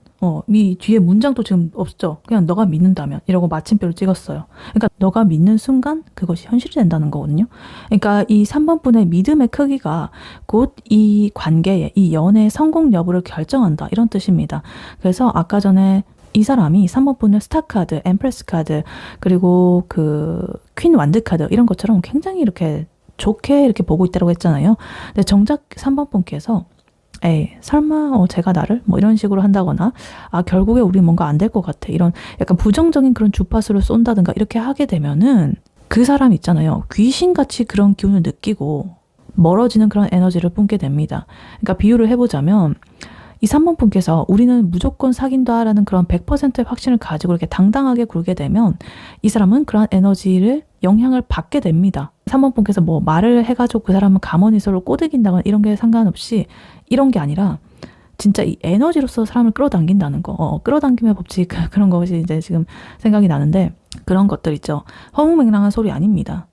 이 뒤에 문장도 지금 없죠. 그냥 너가 믿는다면 이러고 마침표를 찍었어요. 그러니까 너가 믿는 순간 그것이 현실이 된다는 거거든요. 그러니까 이 3번 분의 믿음의 크기가 곧 이 관계의, 이 연애의 성공 여부를 결정한다. 이런 뜻입니다. 그래서 아까 전에 이 사람이 3번 분의 스타 카드, 엠프레스 카드, 그리고 그 퀸 완드 카드 이런 것처럼 굉장히 이렇게 좋게 이렇게 보고 있다고 했잖아요. 근데 정작 3번 분께서 에이, 설마 제가 나를 뭐 이런 식으로 한다거나 결국에 우리 뭔가 안 될 것 같아. 이런 약간 부정적인 그런 주파수를 쏜다든가 이렇게 하게 되면은 그 사람 있잖아요. 귀신같이 그런 기운을 느끼고 멀어지는 그런 에너지를 뿜게 됩니다. 그러니까 비유를 해보자면 이 3번 분께서 우리는 무조건 사귄다라는 그런 100%의 확신을 가지고 이렇게 당당하게 굴게 되면 이 사람은 그러한 에너지를 영향을 받게 됩니다. 3번 분께서 뭐 말을 해가지고 그 사람은 가만히서로 꼬드긴다거나 이런 게 상관없이 이런 게 아니라 진짜 이 에너지로서 사람을 끌어당긴다는 거. 끌어당김의 법칙 그런 것이 이제 지금 생각이 나는데 그런 것들 있죠. 허무맹랑한 소리 아닙니다.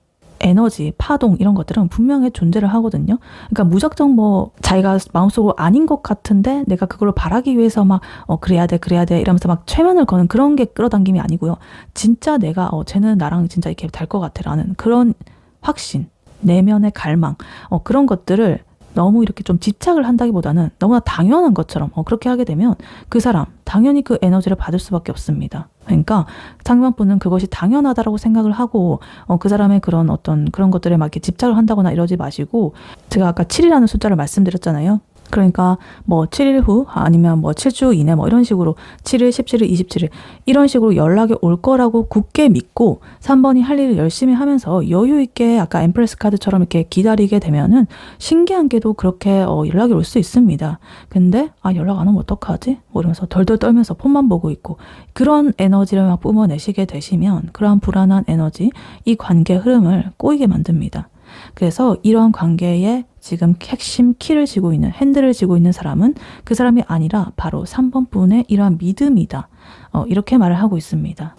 에너지, 파동 이런 것들은 분명히 존재를 하거든요. 그러니까 무작정 뭐 자기가 마음속으로 아닌 것 같은데 내가 그걸 바라기 위해서 막 그래야 돼 이러면서 막 최면을 거는 그런 게 끌어당김이 아니고요. 진짜 내가 쟤는 나랑 진짜 이렇게 될 것 같아 라는 그런 확신, 내면의 갈망 그런 것들을 너무 이렇게 좀 집착을 한다기보다는 너무나 당연한 것처럼 그렇게 하게 되면 그 사람 당연히 그 에너지를 받을 수밖에 없습니다. 그러니까 상대방분은 그것이 당연하다라고 생각을 하고 그 사람의 그런 어떤 그런 것들에 막 이렇게 집착을 한다거나 이러지 마시고 제가 아까 7이라는 숫자를 말씀드렸잖아요. 그러니까 뭐 7일 후 아니면 뭐 7주 이내 뭐 이런 식으로 7일, 17일, 27일 이런 식으로 연락이 올 거라고 굳게 믿고 3번이 할 일을 열심히 하면서 여유 있게 아까 엠프레스 카드처럼 이렇게 기다리게 되면은 신기한 게도 그렇게 연락이 올 수 있습니다. 근데 연락 안 오면 어떡하지? 뭐 이러면서 덜덜 떨면서 폰만 보고 있고 그런 에너지를 막 뿜어내시게 되시면 그러한 불안한 에너지, 이 관계 흐름을 꼬이게 만듭니다. 그래서 이러한 관계에 지금 핵심 키를 쥐고 있는 핸들을 쥐고 있는 사람은 그 사람이 아니라 바로 3번 분의 이러한 믿음이다. 이렇게 말을 하고 있습니다.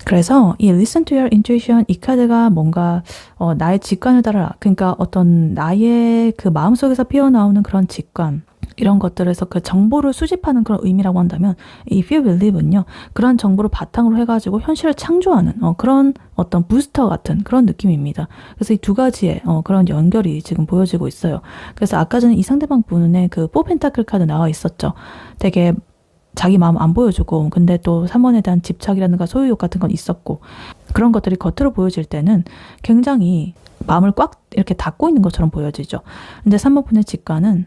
그래서 이 Listen to your intuition 이 카드가 뭔가 나의 직관을 따라라. 그러니까 어떤 나의 그 마음속에서 피어나오는 그런 직관 이런 것들에서 그 정보를 수집하는 그런 의미라고 한다면 이 If you believe는요. 그런 정보를 바탕으로 해가지고 현실을 창조하는 그런 어떤 부스터 같은 그런 느낌입니다. 그래서 이 두 가지의 그런 연결이 지금 보여지고 있어요. 그래서 아까 전에 이 상대방 분의 그 4펜타클 카드 나와 있었죠. 되게 자기 마음 안 보여주고 근데 또 3번에 대한 집착이라든가 소유욕 같은 건 있었고 그런 것들이 겉으로 보여질 때는 굉장히 마음을 꽉 이렇게 닫고 있는 것처럼 보여지죠. 근데 3번 분의 직관은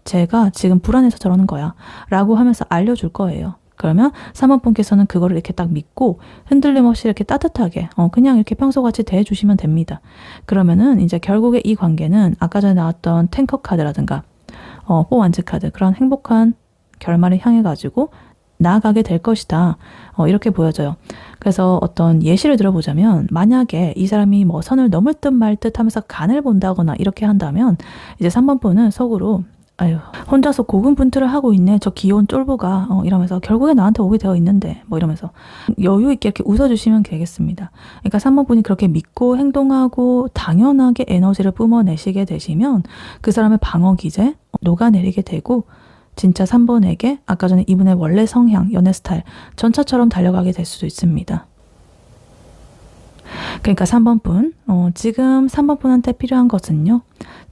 제가 지금 불안해서 저러는 거야 라고 하면서 알려줄 거예요. 그러면 3번 분께서는 그거를 이렇게 딱 믿고 흔들림 없이 이렇게 따뜻하게 그냥 이렇게 평소같이 대해주시면 됩니다. 그러면은 이제 결국에 이 관계는 아까 전에 나왔던 탱커 카드라든가 4완즈 카드 그런 행복한 결말을 향해 가지고 나아가게 될 것이다. 이렇게 보여져요. 그래서 어떤 예시를 들어보자면 만약에 이 사람이 뭐 선을 넘을 듯 말 듯 하면서 간을 본다거나 이렇게 한다면 이제 3번 분은 속으로 아유 혼자서 고군분투를 하고 있네 저 귀여운 쫄보가 이러면서 결국에 나한테 오게 되어 있는데 뭐 이러면서 여유 있게 이렇게 웃어주시면 되겠습니다. 그러니까 3번 분이 그렇게 믿고 행동하고 당연하게 에너지를 뿜어내시게 되시면 그 사람의 방어 기제 녹아내리게 되고 진짜 3번에게 아까 전에 이분의 원래 성향, 연애 스타일 전차처럼 달려가게 될 수도 있습니다. 그러니까 3번 분, 지금 3번 분한테 필요한 것은요.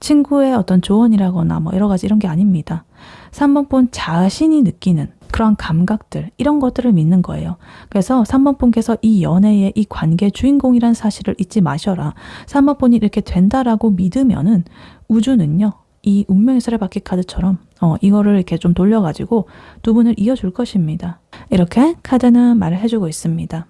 친구의 어떤 조언이라거나 뭐 여러 가지 이런 게 아닙니다. 3번 분 자신이 느끼는 그런 감각들, 이런 것들을 믿는 거예요. 그래서 3번 분께서 이 연애의 이 관계 주인공이란 사실을 잊지 마셔라. 3번 분이 이렇게 된다라고 믿으면은 우주는요, 이 운명의 수레바퀴 카드처럼 이거를 이렇게 좀 돌려가지고 두 분을 이어줄 것입니다. 이렇게 카드는 말을 해주고 있습니다.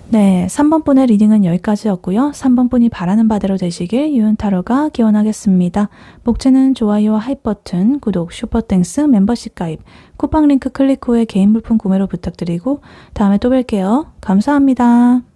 네, 3번 분의 리딩은 여기까지였고요. 3번 분이 바라는 바대로 되시길 유은타로가 기원하겠습니다. 목차는 좋아요와 하이 버튼, 구독, 슈퍼땡스, 멤버십 가입, 쿠팡 링크 클릭 후에 개인 물품 구매로 부탁드리고 다음에 또 뵐게요. 감사합니다.